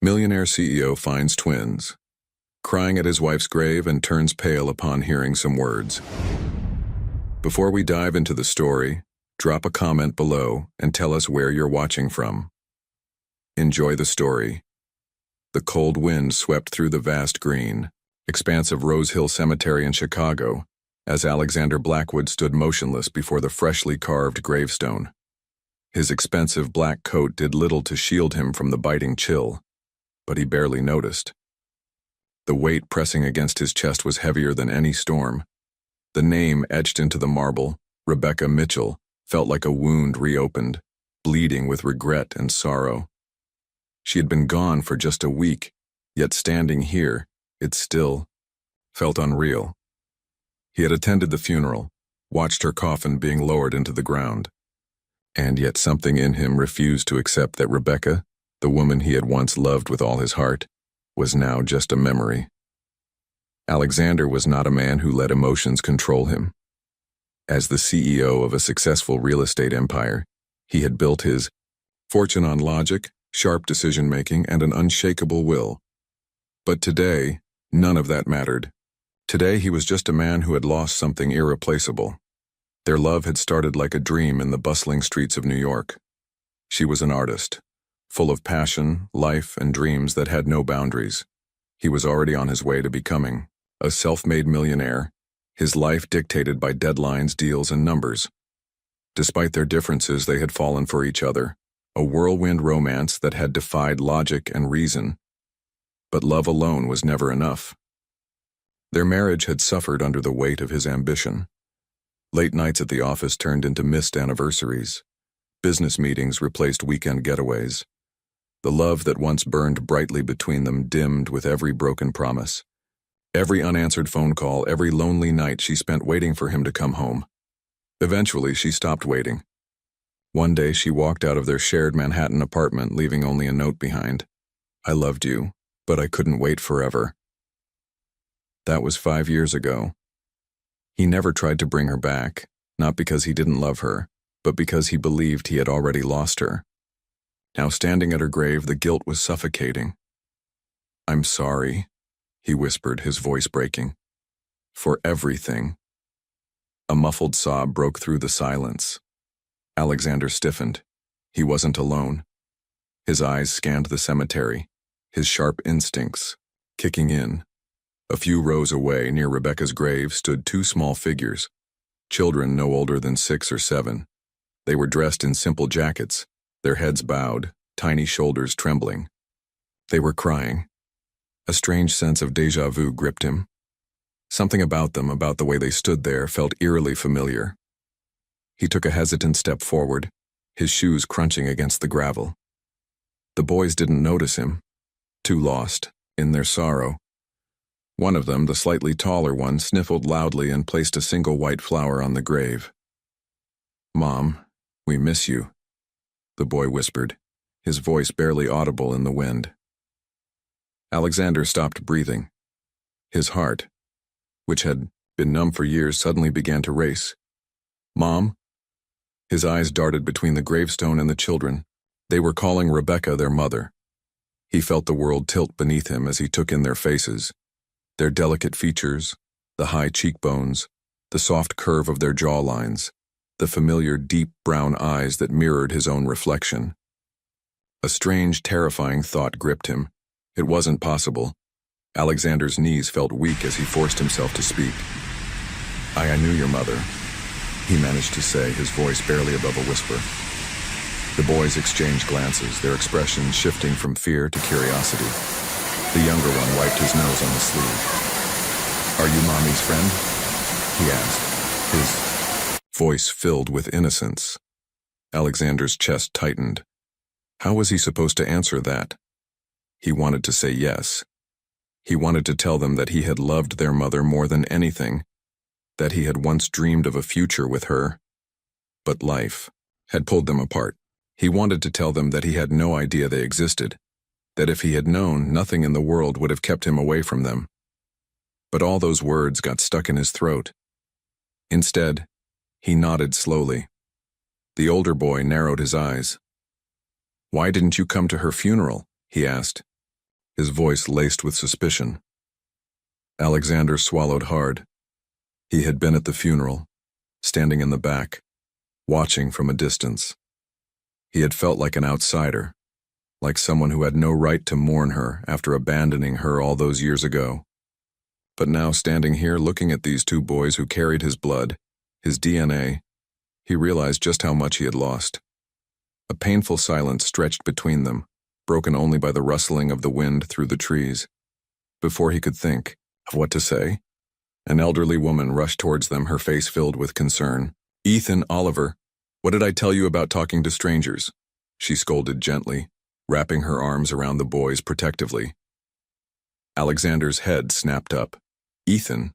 Millionaire CEO finds twins, crying at his wife's grave and turns pale upon hearing some words. Before we dive into the story, drop a comment below and tell us where you're watching from. Enjoy the story. The cold wind swept through the vast green, expanse of Rose Hill Cemetery in Chicago, as Alexander Blackwood stood motionless before the freshly carved gravestone. His expensive black coat did little to shield him from the biting chill, but he barely noticed. The weight pressing against his chest was heavier than any storm. The name etched into the marble, Rebecca Mitchell, felt like a wound reopened, bleeding with regret and sorrow. She had been gone for just a week, yet standing here, it still felt unreal. He had attended the funeral, watched her coffin being lowered into the ground, and yet something in him refused to accept that Rebecca, the woman he had once loved with all his heart, was now just a memory. Alexander was not a man who let emotions control him. As the CEO of a successful real estate empire, he had built his fortune on logic, sharp decision-making, and an unshakable will. But today, none of that mattered. Today he was just a man who had lost something irreplaceable. Their love had started like a dream in the bustling streets of New York. She was an artist, full of passion, life, and dreams that had no boundaries. He was already on his way to becoming a self-made millionaire, his life dictated by deadlines, deals, and numbers. Despite their differences, they had fallen for each other, a whirlwind romance that had defied logic and reason. But love alone was never enough. Their marriage had suffered under the weight of his ambition. Late nights at the office turned into missed anniversaries. Business meetings replaced weekend getaways. The love that once burned brightly between them dimmed with every broken promise. Every unanswered phone call, every lonely night she spent waiting for him to come home. Eventually, she stopped waiting. One day, she walked out of their shared Manhattan apartment, leaving only a note behind. "I loved you, but I couldn't wait forever." That was 5 years ago. He never tried to bring her back, not because he didn't love her, but because he believed he had already lost her. Now standing at her grave, the guilt was suffocating. "I'm sorry," he whispered, his voice breaking. "For everything." A muffled sob broke through the silence. Alexander stiffened. He wasn't alone. His eyes scanned the cemetery, his sharp instincts kicking in. A few rows away, near Rebecca's grave, stood two small figures, children no older than 6 or 7. They were dressed in simple jackets, their heads bowed, tiny shoulders trembling. They were crying. A strange sense of déjà vu gripped him. Something about them, about the way they stood there, felt eerily familiar. He took a hesitant step forward, his shoes crunching against the gravel. The boys didn't notice him, too lost in their sorrow. One of them, the slightly taller one, sniffled loudly and placed a single white flower on the grave. "Mom, we miss you," the boy whispered, his voice barely audible in the wind. Alexander stopped breathing. His heart, which had been numb for years, suddenly began to race. "Mom?" His eyes darted between the gravestone and the children. They were calling Rebecca their mother. He felt the world tilt beneath him as he took in their faces, their delicate features, the high cheekbones, the soft curve of their jawlines, the familiar deep brown eyes that mirrored his own reflection. A strange, terrifying thought gripped him. It wasn't possible. Alexander's knees felt weak as he forced himself to speak. I knew your mother," he managed to say, his voice barely above a whisper. The boys exchanged glances, their expressions shifting from fear to curiosity. The younger one wiped his nose on the sleeve. "Are you Mommy's friend?" he asked, his voice filled with innocence. Alexander's chest tightened. How was he supposed to answer that? He wanted to say yes. He wanted to tell them that he had loved their mother more than anything, that he had once dreamed of a future with her. But life had pulled them apart. He wanted to tell them that he had no idea they existed, that if he had known, nothing in the world would have kept him away from them. But all those words got stuck in his throat. Instead, he nodded slowly. The older boy narrowed his eyes. "Why didn't you come to her funeral?" he asked, his voice laced with suspicion. Alexander swallowed hard. He had been at the funeral, standing in the back, watching from a distance. He had felt like an outsider, like someone who had no right to mourn her after abandoning her all those years ago. But now, standing here looking at these two boys who carried his blood, his DNA, he realized just how much he had lost. A painful silence stretched between them, broken only by the rustling of the wind through the trees. Before he could think of what to say, an elderly woman rushed towards them, her face filled with concern. "Ethan, Oliver, what did I tell you about talking to strangers?" she scolded gently, wrapping her arms around the boys protectively. Alexander's head snapped up. Ethan,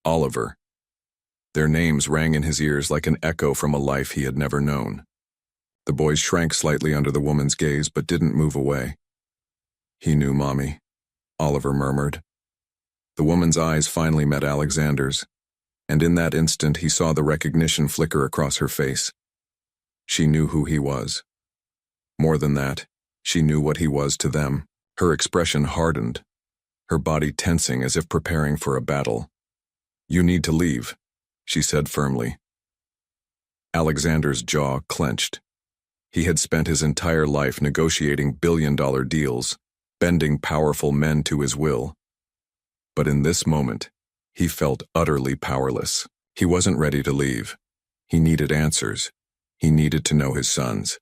Oliver. Their names rang in his ears like an echo from a life he had never known. The boys shrank slightly under the woman's gaze but didn't move away. "He knew, Mommy," Oliver murmured. The woman's eyes finally met Alexander's, and in that instant he saw the recognition flicker across her face. She knew who he was. More than that, she knew what he was to them. Her expression hardened, her body tensing as if preparing for a battle. "You need to leave," she said firmly. Alexander's jaw clenched. He had spent his entire life negotiating billion-dollar deals, bending powerful men to his will. But in this moment, he felt utterly powerless. He wasn't ready to leave. He needed answers. He needed to know his sons.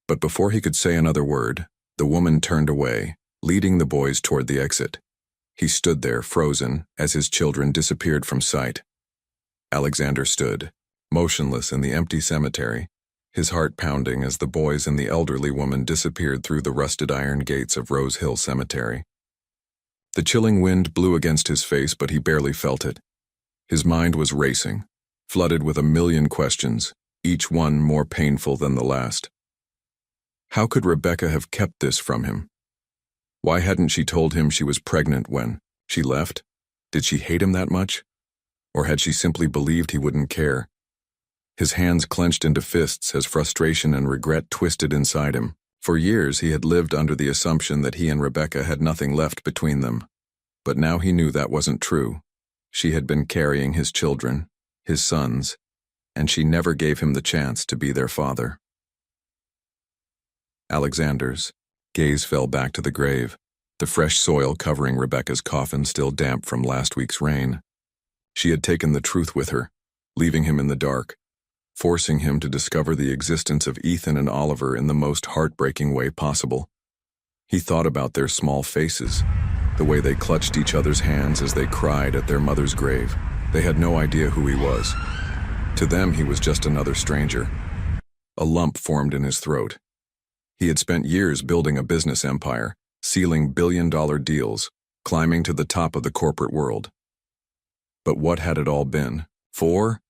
But before he could say another word, the woman turned away, leading the boys toward the exit. He stood there, frozen, as his children disappeared from sight. Alexander stood, motionless in the empty cemetery, his heart pounding as the boys and the elderly woman disappeared through the rusted iron gates of Rose Hill Cemetery. The chilling wind blew against his face, but he barely felt it. His mind was racing, flooded with a million questions, each one more painful than the last. How could Rebecca have kept this from him? Why hadn't she told him she was pregnant when she left? Did she hate him that much? Or had she simply believed he wouldn't care? His hands clenched into fists as frustration and regret twisted inside him. For years he had lived under the assumption that he and Rebecca had nothing left between them. But now he knew that wasn't true. She had been carrying his children, his sons, and she never gave him the chance to be their father. Alexander's gaze fell back to the grave, the fresh soil covering Rebecca's coffin still damp from last week's rain. She had taken the truth with her, leaving him in the dark, forcing him to discover the existence of Ethan and Oliver in the most heartbreaking way possible. He thought about their small faces, the way they clutched each other's hands as they cried at their mother's grave. They had no idea who he was. To them, he was just another stranger. A lump formed in his throat. He had spent years building a business empire, sealing billion-dollar deals, climbing to the top of the corporate world. But what had it all been for?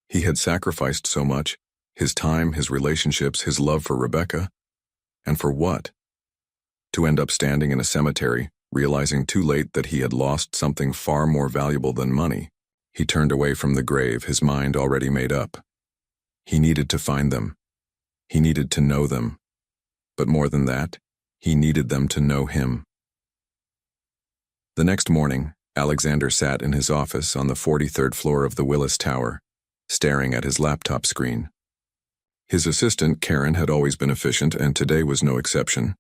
He had sacrificed so much, his time, his relationships, his love for Rebecca. And for what? To end up standing in a cemetery, realizing too late that he had lost something far more valuable than money. He turned away from the grave, his mind already made up. He needed to find them. He needed to know them. But more than that, he needed them to know him. The next morning, Alexander sat in his office on the 43rd floor of the Willis Tower, staring at his laptop screen. His assistant, Karen, had always been efficient, and today was no exception.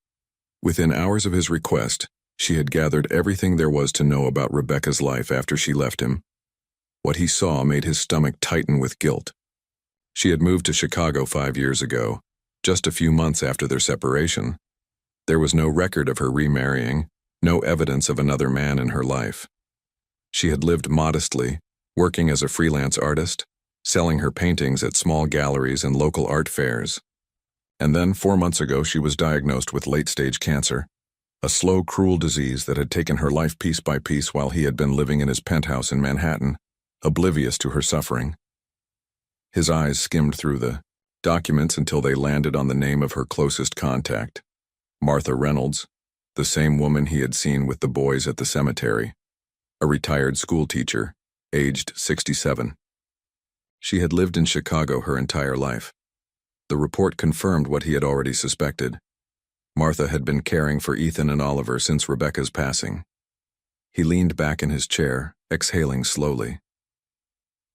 Within hours of his request, she had gathered everything there was to know about Rebecca's life after she left him. What he saw made his stomach tighten with guilt. She had moved to Chicago 5 years ago, just a few months after their separation. There was no record of her remarrying, no evidence of another man in her life. She had lived modestly, working as a freelance artist, selling her paintings at small galleries and local art fairs. And then 4 months ago she was diagnosed with late-stage cancer, a slow, cruel disease that had taken her life piece by piece while he had been living in his penthouse in Manhattan, oblivious to her suffering. His eyes skimmed through the documents until they landed on the name of her closest contact, Martha Reynolds, the same woman he had seen with the boys at the cemetery, a retired schoolteacher, aged 67. She had lived in Chicago her entire life. The report confirmed what he had already suspected. Martha had been caring for Ethan and Oliver since Rebecca's passing. He leaned back in his chair, exhaling slowly.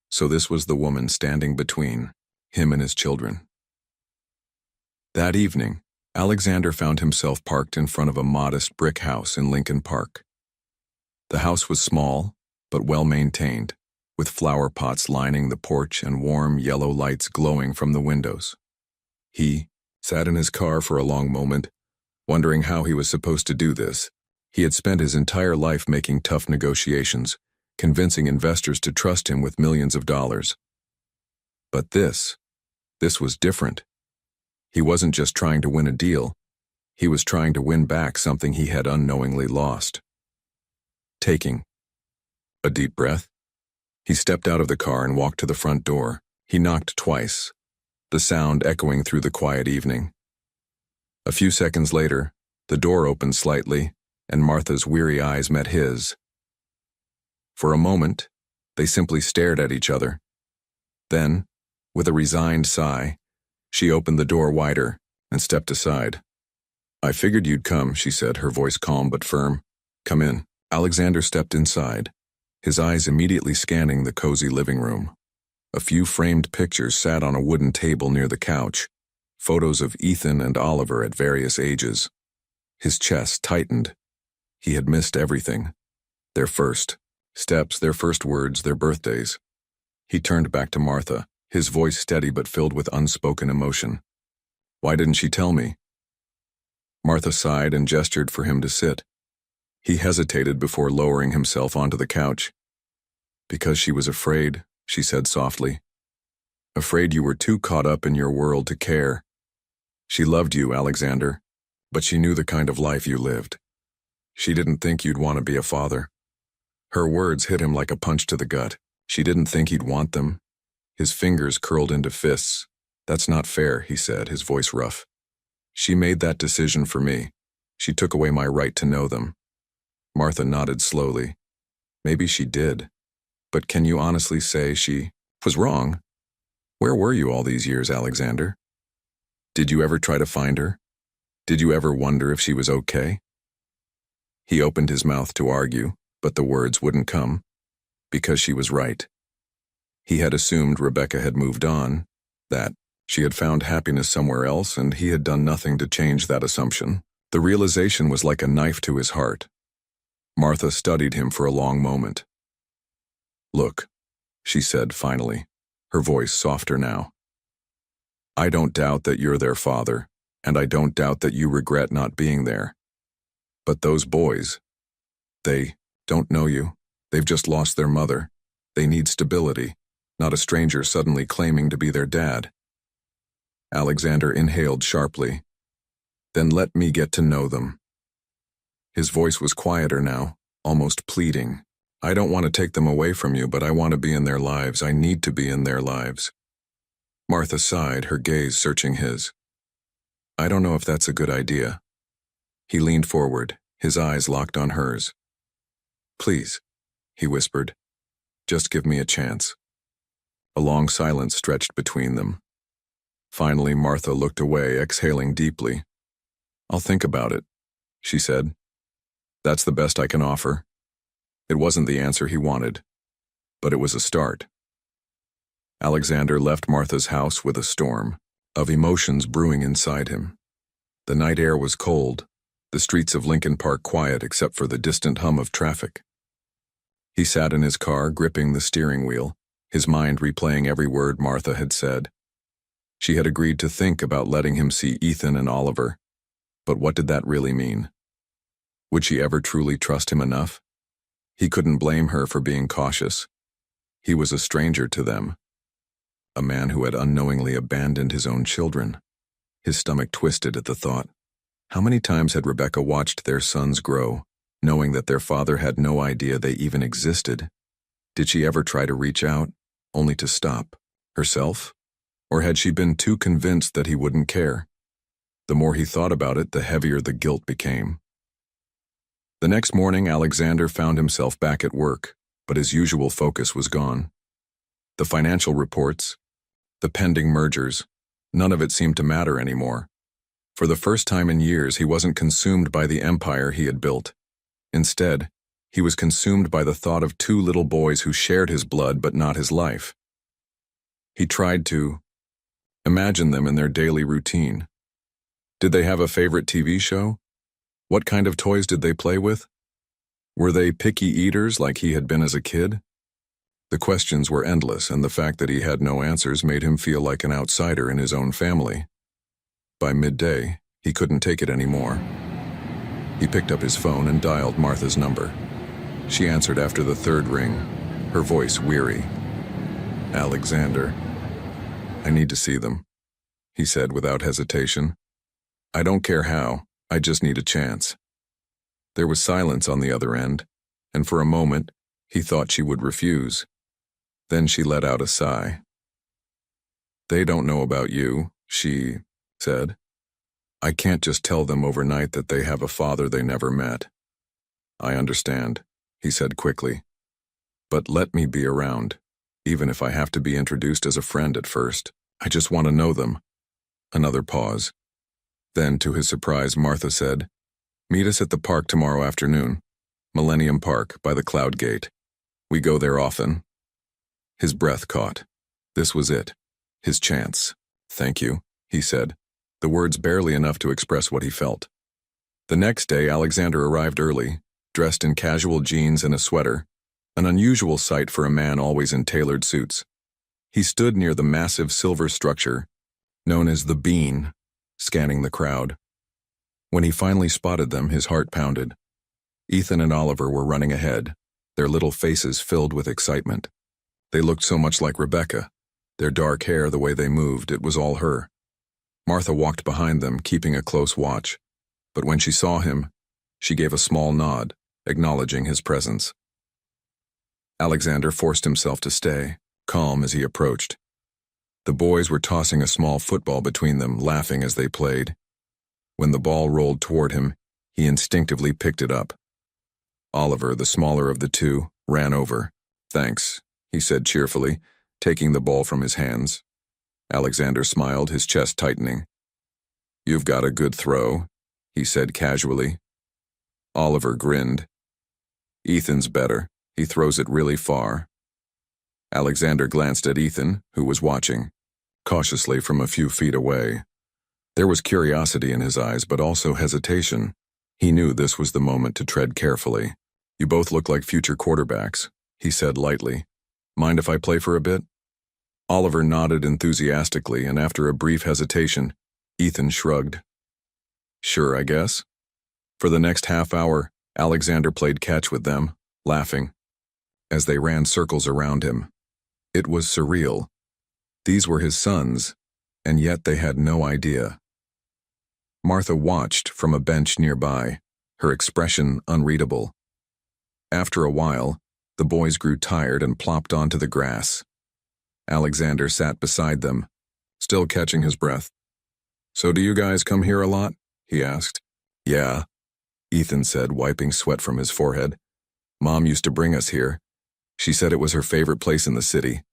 So this was the woman standing between him and his children. That evening, Alexander found himself parked in front of a modest brick house in Lincoln Park. The house was small, but well-maintained, with flower pots lining the porch and warm yellow lights glowing from the windows. He sat in his car for a long moment, wondering how he was supposed to do this. He had spent his entire life making tough negotiations, convincing investors to trust him with millions of dollars. But this was different. He wasn't just trying to win a deal, he was trying to win back something he had unknowingly lost. Taking a deep breath, he stepped out of the car and walked to the front door. He knocked twice, the sound echoing through the quiet evening. A few seconds later, the door opened slightly, and Martha's weary eyes met his. For a moment, they simply stared at each other. Then, with a resigned sigh, she opened the door wider and stepped aside. "I figured you'd come," she said, her voice calm but firm. "Come in." Alexander stepped inside, his eyes immediately scanning the cozy living room. A few framed pictures sat on a wooden table near the couch, photos of Ethan and Oliver at various ages. His chest tightened. He had missed everything. Their first steps, their first words, their birthdays. He turned back to Martha, his voice steady but filled with unspoken emotion. "Why didn't she tell me?" Martha sighed and gestured for him to sit. He hesitated before lowering himself onto the couch. "Because she was afraid," she said softly. "Afraid you were too caught up in your world to care. She loved you, Alexander, but she knew the kind of life you lived. She didn't think you'd want to be a father." Her words hit him like a punch to the gut. She didn't think he'd want them. His fingers curled into fists. "That's not fair," he said, his voice rough. "She made that decision for me. She took away my right to know them." Martha nodded slowly. "Maybe she did. But can you honestly say she was wrong? Where were you all these years, Alexander? Did you ever try to find her? Did you ever wonder if she was okay?" He opened his mouth to argue, but the words wouldn't come. Because she was right. He had assumed Rebecca had moved on, that she had found happiness somewhere else, and he had done nothing to change that assumption. The realization was like a knife to his heart. Martha studied him for a long moment. "Look," she said finally, her voice softer now. "I don't doubt that you're their father, and I don't doubt that you regret not being there. But those boys, they don't know you. They've just lost their mother. They need stability, not a stranger suddenly claiming to be their dad." Alexander inhaled sharply. "Then let me get to know them." His voice was quieter now, almost pleading. "I don't want to take them away from you, but I want to be in their lives. I need to be in their lives." Martha sighed, her gaze searching his. "I don't know if that's a good idea." He leaned forward, his eyes locked on hers. "Please," he whispered, "just give me a chance." A long silence stretched between them. Finally, Martha looked away, exhaling deeply. "I'll think about it," she said. "That's the best I can offer." It wasn't the answer he wanted, but it was a start. Alexander left Martha's house with a storm of emotions brewing inside him. The night air was cold, the streets of Lincoln Park quiet except for the distant hum of traffic. He sat in his car, gripping the steering wheel, his mind replaying every word Martha had said. She had agreed to think about letting him see Ethan and Oliver, but what did that really mean? Would she ever truly trust him enough? He couldn't blame her for being cautious. He was a stranger to them, a man who had unknowingly abandoned his own children. His stomach twisted at the thought. How many times had Rebecca watched their sons grow, knowing that their father had no idea they even existed? Did she ever try to reach out, only to stop, herself? Or had she been too convinced that he wouldn't care? The more he thought about it, the heavier the guilt became. The next morning, Alexander found himself back at work, but his usual focus was gone. The financial reports, the pending mergers, none of it seemed to matter anymore. For the first time in years, he wasn't consumed by the empire he had built. Instead, he was consumed by the thought of two little boys who shared his blood but not his life. He tried to imagine them in their daily routine. Did they have a favorite TV show? What kind of toys did they play with? Were they picky eaters like he had been as a kid? The questions were endless, and the fact that he had no answers made him feel like an outsider in his own family. By midday, he couldn't take it anymore. He picked up his phone and dialed Martha's number. She answered after the third ring, her voice weary. "Alexander, I need to see them," he said without hesitation. "I don't care how, I just need a chance." There was silence on the other end, and for a moment, he thought she would refuse. Then she let out a sigh. "They don't know about you," she said. "I can't just tell them overnight that they have a father they never met." "I understand," he said quickly. "But let me be around, even if I have to be introduced as a friend at first. I just want to know them." Another pause. Then, to his surprise, Martha said, "Meet us at the park tomorrow afternoon. Millennium Park, by the Cloud Gate. We go there often." His breath caught. This was it. His chance. "Thank you," he said, the words barely enough to express what he felt. The next day, Alexander arrived early, dressed in casual jeans and a sweater, an unusual sight for a man always in tailored suits. He stood near the massive silver structure, known as the Bean, scanning the crowd. When he finally spotted them, his heart pounded. Ethan and Oliver were running ahead, their little faces filled with excitement. They looked so much like Rebecca. Their dark hair, the way they moved, it was all her. Martha walked behind them, keeping a close watch. But when she saw him, she gave a small nod, acknowledging his presence. Alexander forced himself to stay, calm as he approached. The boys were tossing a small football between them, laughing as they played. When the ball rolled toward him, he instinctively picked it up. Oliver, the smaller of the two, ran over. "Thanks," he said cheerfully, taking the ball from his hands. Alexander smiled, his chest tightening. "You've got a good throw," he said casually. Oliver grinned. "Ethan's better. He throws it really far." Alexander glanced at Ethan, who was watching, cautiously from a few feet away. There was curiosity in his eyes, but also hesitation. He knew this was the moment to tread carefully. "You both look like future quarterbacks," he said lightly. "Mind if I play for a bit?" Oliver nodded enthusiastically, and after a brief hesitation, Ethan shrugged. "Sure, I guess." For the next half hour, Alexander played catch with them, laughing, as they ran circles around him. It was surreal. These were his sons, and yet they had no idea. Martha watched from a bench nearby, her expression unreadable. After a while, the boys grew tired and plopped onto the grass. Alexander sat beside them, still catching his breath. "So do you guys come here a lot?" he asked. "Yeah," Ethan said, wiping sweat from his forehead. "Mom used to bring us here. She said it was her favorite place in the city."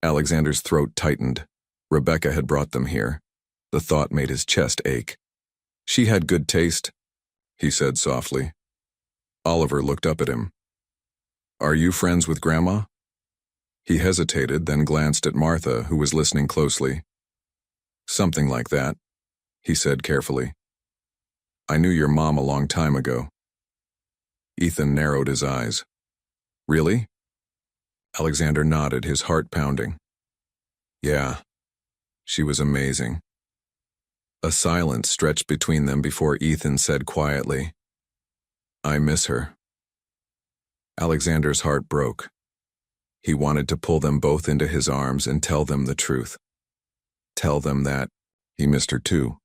Alexander's throat tightened. Rebecca had brought them here. The thought made his chest ache. "She had good taste," he said softly. Oliver looked up at him. "Are you friends with Grandma?" He hesitated, then glanced at Martha, who was listening closely. "Something like that," he said carefully. "I knew your mom a long time ago." Ethan narrowed his eyes. "Really?" Alexander nodded, his heart pounding. "Yeah, she was amazing." A silence stretched between them before Ethan said quietly, "I miss her." Alexander's heart broke. He wanted to pull them both into his arms and tell them the truth. Tell them that he missed her too,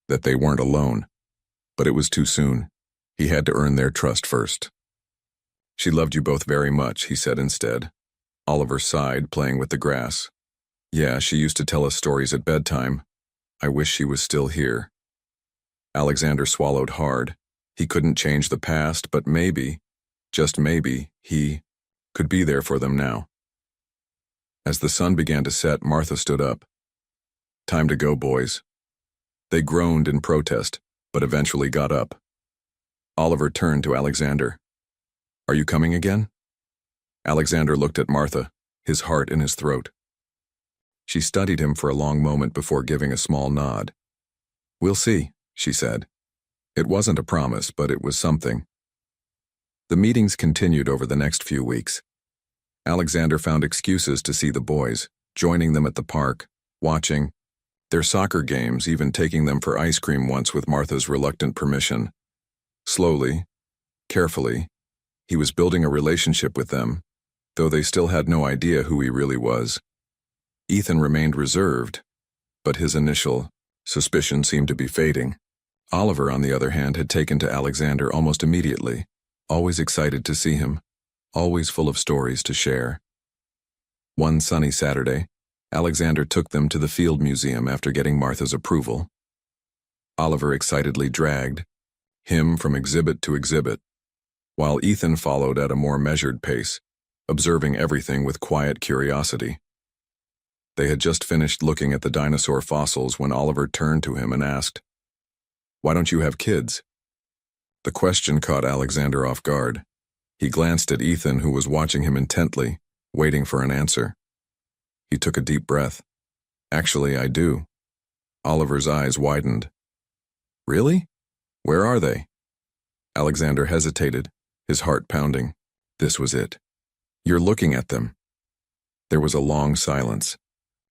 that they weren't alone. But it was too soon. He had to earn their trust first. "She loved you both very much," he said instead. Oliver sighed, playing with the grass. "Yeah, she used to tell us stories at bedtime. I wish she was still here." Alexander swallowed hard. He couldn't change the past, but maybe, just maybe, he could be there for them now. As the sun began to set, Martha stood up. "Time to go, boys." They groaned in protest, but eventually got up. Oliver turned to Alexander. "Are you coming again?" Alexander looked at Martha, his heart in his throat. She studied him for a long moment before giving a small nod. "We'll see," she said. It wasn't a promise, but it was something. The meetings continued over the next few weeks. Alexander found excuses to see the boys, joining them at the park, watching their soccer games, even taking them for ice cream once with Martha's reluctant permission. Slowly, carefully, he was building a relationship with them, though they still had no idea who he really was. Ethan remained reserved, but his initial suspicion seemed to be fading. Oliver, on the other hand, had taken to Alexander almost immediately, always excited to see him, always full of stories to share. One sunny Saturday, Alexander took them to the Field Museum after getting Martha's approval. Oliver excitedly dragged him from exhibit to exhibit, while Ethan followed at a more measured pace, observing everything with quiet curiosity. They had just finished looking at the dinosaur fossils when Oliver turned to him and asked, "Why don't you have kids?" The question caught Alexander off guard. He glanced at Ethan, who was watching him intently, waiting for an answer. He took a deep breath. "Actually, I do." Oliver's eyes widened. "Really? Where are they?" Alexander hesitated, his heart pounding. This was it. "You're looking at them." There was a long silence.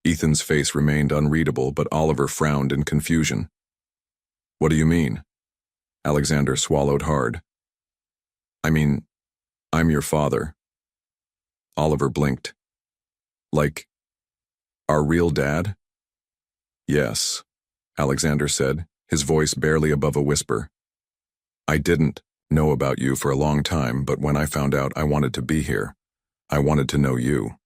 Ethan's face remained unreadable, but Oliver frowned in confusion. "What do you mean?" Alexander swallowed hard. "I mean, I'm your father." Oliver blinked. "Like, our real dad?" "Yes," Alexander said, his voice barely above a whisper. "I didn't know about you for a long time, but when I found out, I wanted to be here. I wanted to know you."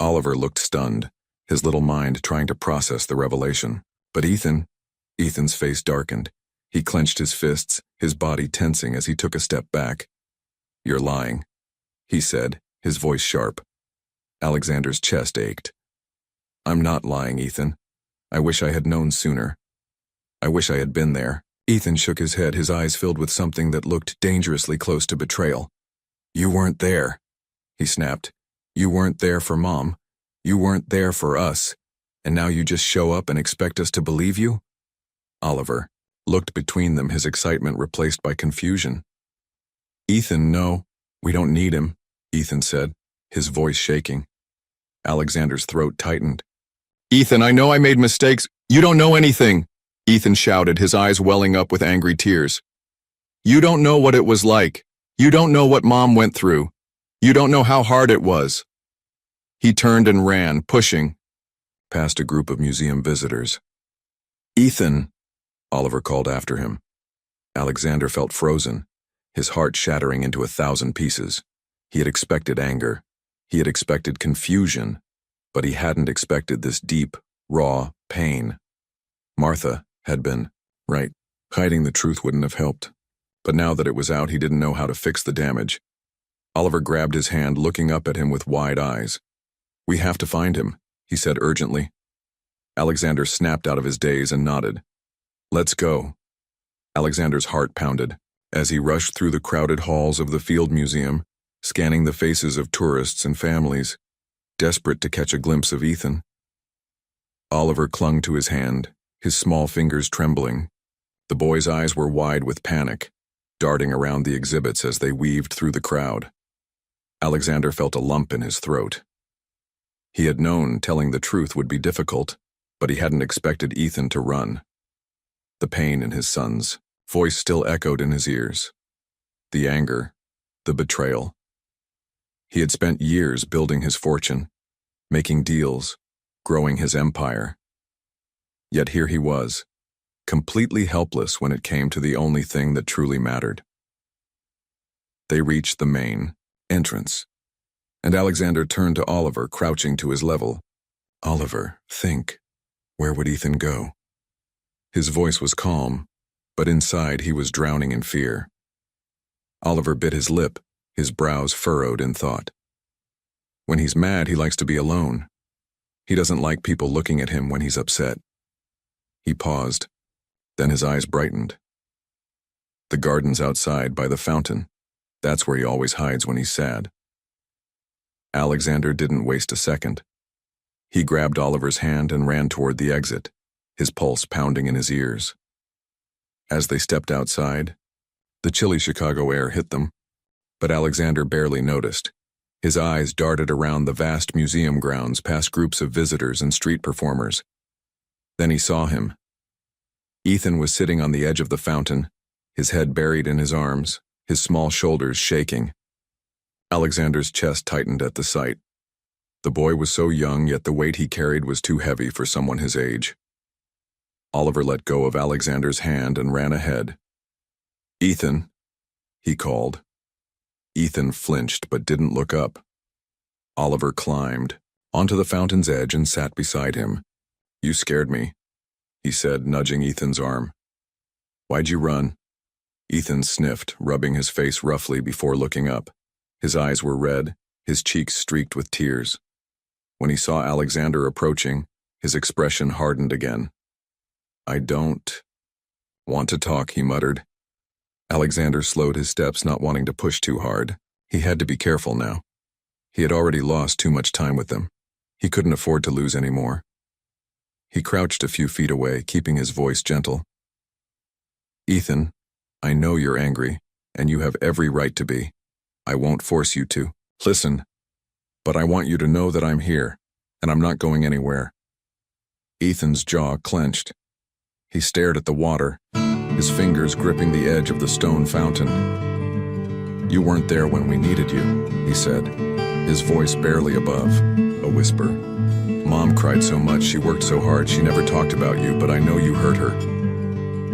Oliver looked stunned, his little mind trying to process the revelation. "But Ethan's face darkened. He clenched his fists, his body tensing as he took a step back. "You're lying," he said, his voice sharp. Alexander's chest ached. "I'm not lying, Ethan. I wish I had known sooner. I wish I had been there." Ethan shook his head, his eyes filled with something that looked dangerously close to betrayal. "You weren't there," he snapped. "You weren't there for Mom. You weren't there for us. And now you just show up and expect us to believe you?" Oliver looked between them, his excitement replaced by confusion. "Ethan, no, we don't need him," Ethan said, his voice shaking. Alexander's throat tightened. "Ethan, I know I made mistakes. You don't know anything," Ethan shouted, his eyes welling up with angry tears. "You don't know what it was like. You don't know what Mom went through. You don't know how hard it was." He turned and ran, pushing past a group of museum visitors. "Ethan," Oliver called after him. Alexander felt frozen, his heart shattering into 1,000 pieces. He had expected anger. He had expected confusion, but he hadn't expected this deep, raw pain. Martha had been right. Hiding the truth wouldn't have helped. But now that it was out, he didn't know how to fix the damage. Oliver grabbed his hand, looking up at him with wide eyes. "We have to find him," he said urgently. Alexander snapped out of his daze and nodded. "Let's go." Alexander's heart pounded as he rushed through the crowded halls of the Field Museum, scanning the faces of tourists and families, desperate to catch a glimpse of Ethan. Oliver clung to his hand, his small fingers trembling. The boy's eyes were wide with panic, darting around the exhibits as they weaved through the crowd. Alexander felt a lump in his throat. He had known telling the truth would be difficult, but he hadn't expected Ethan to run. The pain in his son's voice still echoed in his ears. The anger, the betrayal. He had spent years building his fortune, making deals, growing his empire. Yet here he was, completely helpless when it came to the only thing that truly mattered. They reached the main entrance, and Alexander turned to Oliver, crouching to his level. "Oliver, think. Where would Ethan go?" His voice was calm, but inside he was drowning in fear. Oliver bit his lip, his brows furrowed in thought. When he's mad, he likes to be alone. He doesn't like people looking at him when he's upset. He paused, Then his eyes brightened. The garden's outside by the fountain. That's where he always hides when he's sad. Alexander didn't waste a second. He grabbed Oliver's hand and ran toward the exit, his pulse pounding in his ears. As they stepped outside, the chilly Chicago air hit them, but Alexander barely noticed. His eyes darted around the vast museum grounds past groups of visitors and street performers. Then he saw him. Ethan was sitting on the edge of the fountain, his head buried in his arms, his small shoulders shaking. Alexander's chest tightened at the sight. The boy was so young, yet the weight he carried was too heavy for someone his age. Oliver let go of Alexander's hand and ran ahead. "Ethan," he called. Ethan flinched but didn't look up. Oliver climbed onto the fountain's edge and sat beside him. "You scared me," he said, nudging Ethan's arm. "Why'd you run?" Ethan sniffed, rubbing his face roughly before looking up. His eyes were red, his cheeks streaked with tears. When he saw Alexander approaching, his expression hardened again. "I don't want to talk," he muttered. Alexander slowed his steps, not wanting to push too hard. He had to be careful now. He had already lost too much time with them. He couldn't afford to lose any more. He crouched a few feet away, keeping his voice gentle. "Ethan, I know you're angry, and you have every right to be. I won't force you to. Listen, but I want you to know that I'm here, and I'm not going anywhere." Ethan's jaw clenched. He stared at the water, his fingers gripping the edge of the stone fountain. "You weren't there when we needed you," he said, his voice barely above a whisper. "Mom cried so much, she worked so hard, she never talked about you, but I know you hurt her."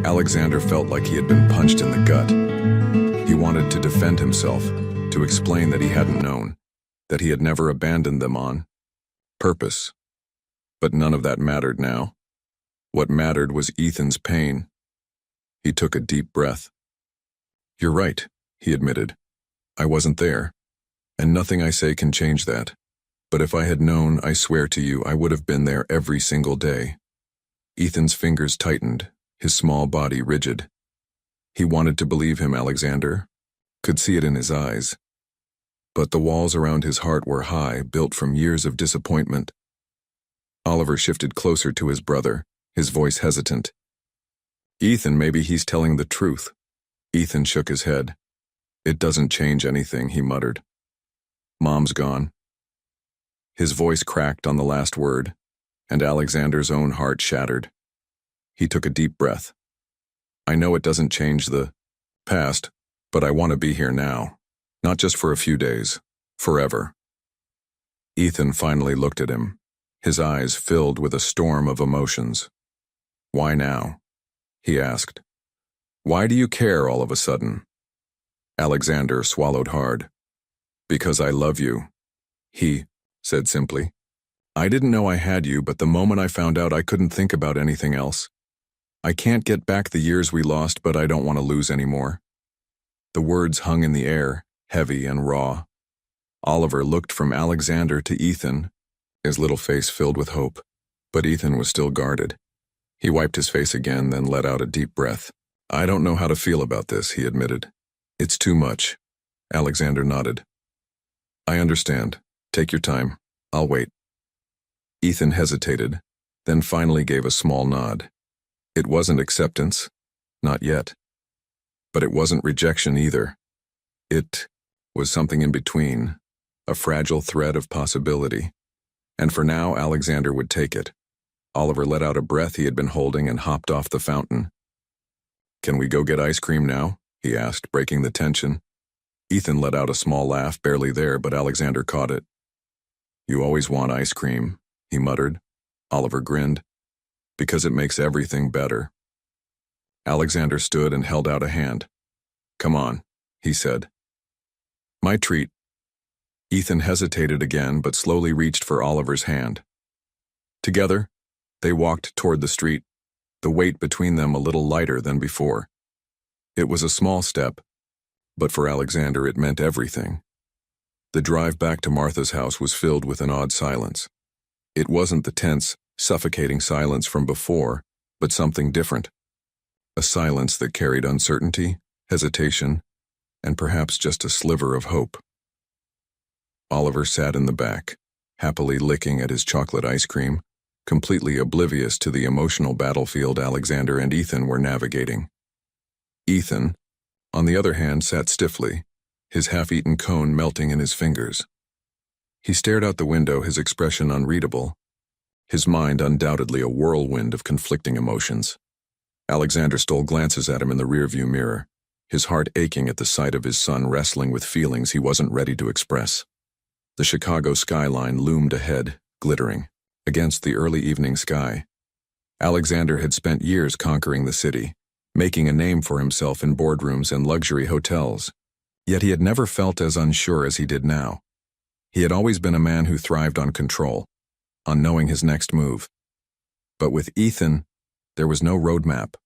Alexander felt like he had been punched in the gut. He wanted to defend himself, to explain that he hadn't known, that he had never abandoned them on purpose. But none of that mattered now. What mattered was Ethan's pain. He took a deep breath. "You're right," he admitted. "I wasn't there, and nothing I say can change that. But if I had known, I swear to you, I would have been there every single day." Ethan's fingers tightened, his small body rigid. He wanted to believe him, Alexander, could see it in his eyes. But the walls around his heart were high, built from years of disappointment. Oliver shifted closer to his brother, his voice hesitant. "Ethan, maybe he's telling the truth." Ethan shook his head. "It doesn't change anything," he muttered. "Mom's gone." His voice cracked on the last word, and Alexander's own heart shattered. He took a deep breath. "I know it doesn't change the past, but I want to be here now. Not just for a few days, forever." Ethan finally looked at him, his eyes filled with a storm of emotions. "Why now?" he asked. "Why do you care all of a sudden?" Alexander swallowed hard. "Because I love you," he said simply. "I didn't know I had you, but the moment I found out, I couldn't think about anything else. I can't get back the years we lost, but I don't want to lose anymore." The words hung in the air, heavy and raw. Oliver looked from Alexander to Ethan, his little face filled with hope, but Ethan was still guarded. He wiped his face again, then let out a deep breath. "I don't know how to feel about this," he admitted. "It's too much." Alexander nodded. "I understand. Take your time. I'll wait." Ethan hesitated, then finally gave a small nod. It wasn't acceptance, not yet. But it wasn't rejection either. It was something in between, a fragile thread of possibility. And for now, Alexander would take it. Oliver let out a breath he had been holding and hopped off the fountain. "Can we go get ice cream now?" he asked, breaking the tension. Ethan let out a small laugh, barely there, but Alexander caught it. "You always want ice cream," he muttered. Oliver grinned. "Because it makes everything better." Alexander stood and held out a hand. "Come on," he said. "My treat." Ethan hesitated again, but slowly reached for Oliver's hand. Together, they walked toward the street, the weight between them a little lighter than before. It was a small step, but for Alexander it meant everything. The drive back to Martha's house was filled with an odd silence. It wasn't the tense, suffocating silence from before, but something different. a silence that carried uncertainty, hesitation, and perhaps just a sliver of hope. Oliver sat in the back, happily licking at his chocolate ice cream, completely oblivious to the emotional battlefield Alexander and Ethan were navigating. Ethan, on the other hand, sat stiffly, his half-eaten cone melting in his fingers. He stared out the window, his expression unreadable, his mind undoubtedly a whirlwind of conflicting emotions. Alexander stole glances at him in the rearview mirror, his heart aching at the sight of his son wrestling with feelings he wasn't ready to express. The Chicago skyline loomed ahead, glittering, against the early evening sky. Alexander had spent years conquering the city, making a name for himself in boardrooms and luxury hotels. Yet he had never felt as unsure as he did now. He had always been a man who thrived on control, on knowing his next move. But with Ethan, there was no roadmap,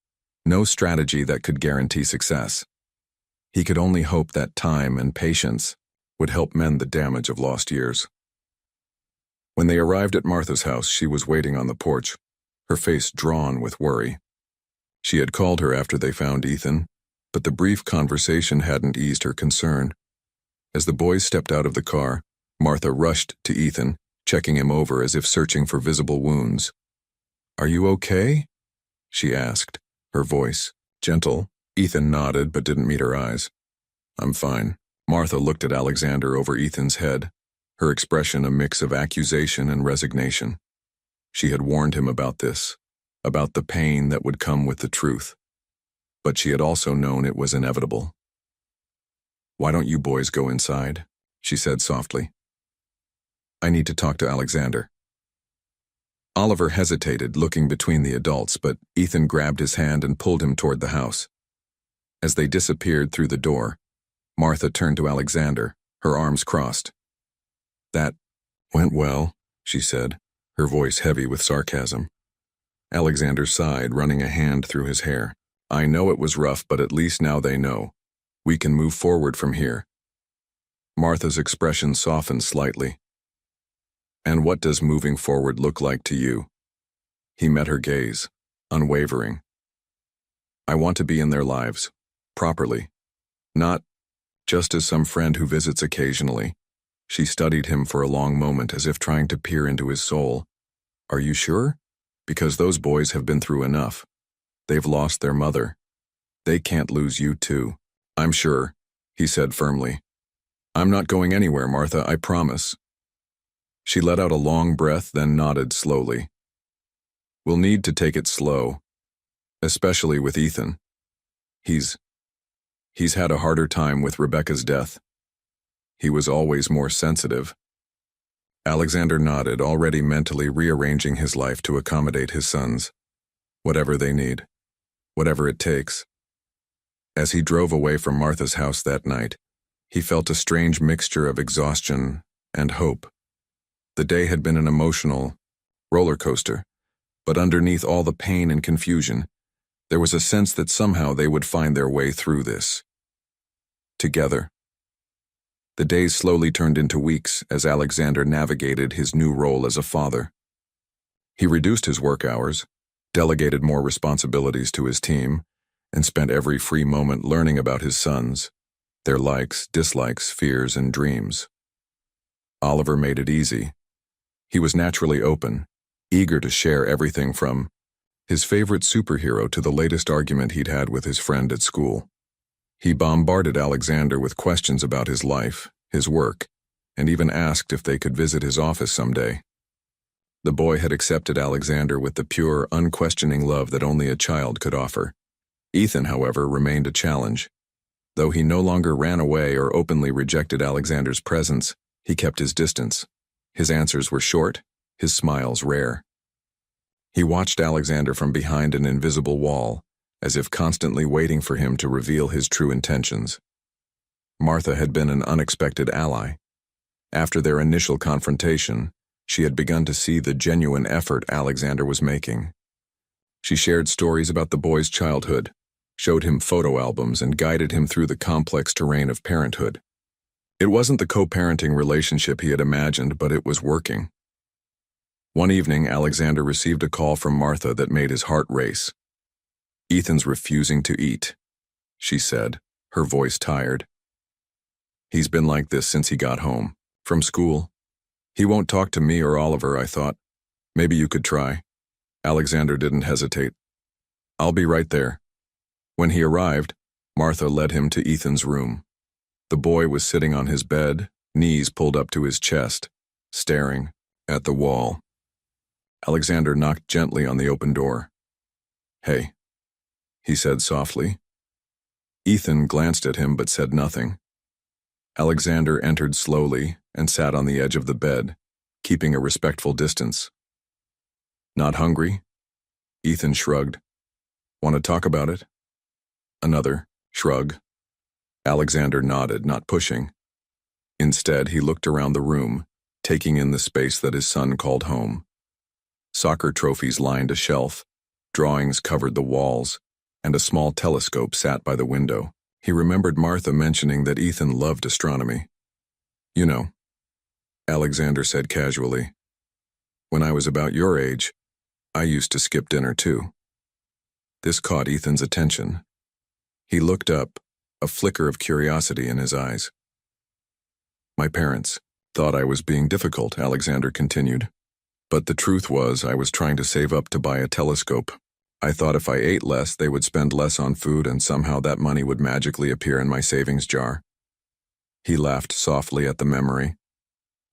no strategy that could guarantee success. He could only hope that time and patience would help mend the damage of lost years. When they arrived at Martha's house, she was waiting on the porch, her face drawn with worry. She had called her after they found Ethan, but the brief conversation hadn't eased her concern. As the boys stepped out of the car, Martha rushed to Ethan, checking him over as if searching for visible wounds. "Are you okay?" she asked, her voice gentle. Ethan nodded but didn't meet her eyes. "I'm fine." Martha looked at Alexander over Ethan's head, her expression a mix of accusation and resignation. She had warned him about this, about the pain that would come with the truth. But she had also known it was inevitable. "Why don't you boys go inside?" she said softly. "I need to talk to Alexander." Oliver hesitated, looking between the adults, but Ethan grabbed his hand and pulled him toward the house. As they disappeared through the door, Martha turned to Alexander, her arms crossed. "That went well," she said, her voice heavy with sarcasm. Alexander sighed, running a hand through his hair. "I know it was rough, but at least now they know. We can move forward from here." Martha's expression softened slightly. "And what does moving forward look like to you?" He met her gaze, unwavering. "I want to be in their lives, properly. Not just as some friend who visits occasionally." She studied him for a long moment as if trying to peer into his soul. "Are you sure? Because those boys have been through enough. They've lost their mother. They can't lose you too." "I'm sure," he said firmly. "I'm not going anywhere, Martha, I promise." She let out a long breath, then nodded slowly. "We'll need to take it slow, especially with Ethan. He's had a harder time with Rebecca's death. He was always more sensitive." Alexander nodded, already mentally rearranging his life to accommodate his sons. Whatever they need, whatever it takes. As he drove away from Martha's house that night, he felt a strange mixture of exhaustion and hope. The day had been an emotional roller coaster, but underneath all the pain and confusion, there was a sense that somehow they would find their way through this. Together. The days slowly turned into weeks as Alexander navigated his new role as a father. He reduced his work hours, delegated more responsibilities to his team, and spent every free moment learning about his sons, their likes, dislikes, fears, and dreams. Oliver made it easy. He was naturally open, eager to share everything from his favorite superhero to the latest argument he'd had with his friend at school. He bombarded Alexander with questions about his life, his work, and even asked if they could visit his office someday. The boy had accepted Alexander with the pure, unquestioning love that only a child could offer. Ethan, however, remained a challenge. Though he no longer ran away or openly rejected Alexander's presence, he kept his distance. His answers were short, his smiles rare. He watched Alexander from behind an invisible wall, as if constantly waiting for him to reveal his true intentions. Martha had been an unexpected ally. After their initial confrontation, she had begun to see the genuine effort Alexander was making. She shared stories about the boy's childhood, showed him photo albums, and guided him through the complex terrain of parenthood. It wasn't the co-parenting relationship he had imagined, but it was working. One evening, Alexander received a call from Martha that made his heart race. Ethan's refusing to eat, she said, her voice tired. He's been like this since he got home, from school. He won't talk to me or Oliver, I thought. Maybe you could try. Alexander didn't hesitate. I'll be right there. When he arrived, Martha led him to Ethan's room. The boy was sitting on his bed, knees pulled up to his chest, staring at the wall. Alexander knocked gently on the open door. "Hey," he said softly. Ethan glanced at him but said nothing. Alexander entered slowly and sat on the edge of the bed, keeping a respectful distance. "Not hungry?" Ethan shrugged. "Want to talk about it?" Another shrug. Alexander nodded, not pushing. Instead, he looked around the room, taking in the space that his son called home. Soccer trophies lined a shelf, drawings covered the walls, and a small telescope sat by the window. He remembered Martha mentioning that Ethan loved astronomy. "You know," Alexander said casually, "when I was about your age, I used to skip dinner too." This caught Ethan's attention. He looked up, a flicker of curiosity in his eyes. "My parents thought I was being difficult," Alexander continued. "But the truth was I was trying to save up to buy a telescope. I thought if I ate less, they would spend less on food and somehow that money would magically appear in my savings jar." He laughed softly at the memory.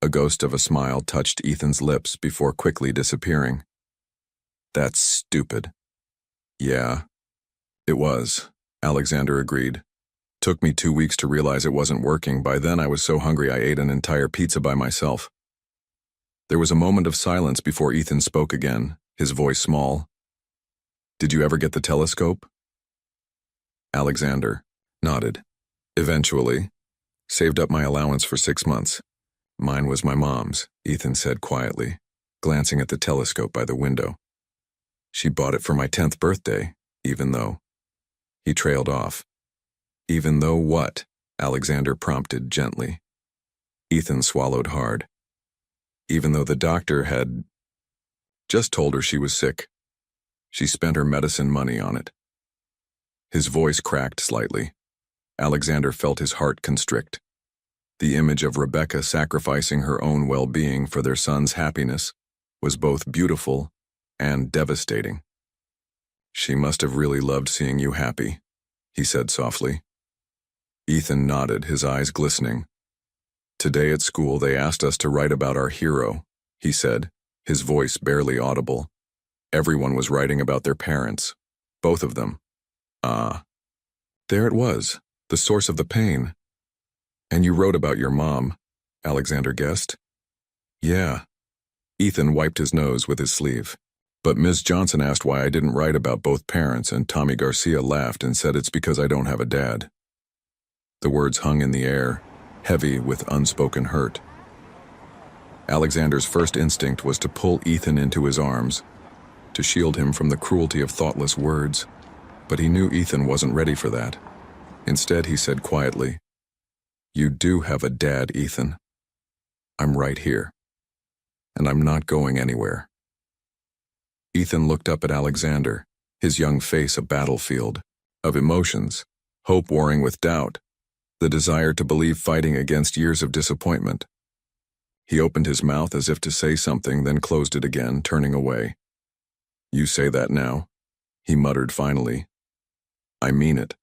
A ghost of a smile touched Ethan's lips before quickly disappearing. "That's stupid." "Yeah, it was," Alexander agreed. "Took me 2 weeks to realize it wasn't working. By then I was so hungry I ate an entire pizza by myself." There was a moment of silence before Ethan spoke again, his voice small. "Did you ever get the telescope?" Alexander nodded. "Eventually. Saved up my allowance for 6 months. Mine was my mom's," Ethan said quietly, glancing at the telescope by the window. "She bought it for my 10th birthday, even though..." He trailed off. "Even though what?" Alexander prompted gently. Ethan swallowed hard. "Even though the doctor had just told her she was sick. She spent her medicine money on it." His voice cracked slightly. Alexander felt his heart constrict. The image of Rebecca sacrificing her own well-being for their son's happiness was both beautiful and devastating. "She must have really loved seeing you happy," he said softly. Ethan nodded, his eyes glistening. "Today at school they asked us to write about our hero," he said, his voice barely audible. "Everyone was writing about their parents. Both of them. Ah. There it was, the source of the pain." "And you wrote about your mom," Alexander guessed. "Yeah." Ethan wiped his nose with his sleeve. "But Ms. Johnson asked why I didn't write about both parents, and Tommy Garcia laughed and said it's because I don't have a dad." The words hung in the air, heavy with unspoken hurt. Alexander's first instinct was to pull Ethan into his arms, to shield him from the cruelty of thoughtless words, but he knew Ethan wasn't ready for that. Instead, he said quietly, "You do have a dad, Ethan. I'm right here, and I'm not going anywhere." Ethan looked up at Alexander, his young face a battlefield of emotions, hope warring with doubt, the desire to believe fighting against years of disappointment. He opened his mouth as if to say something, then closed it again, turning away. "You say that now," he muttered finally. "I mean it,"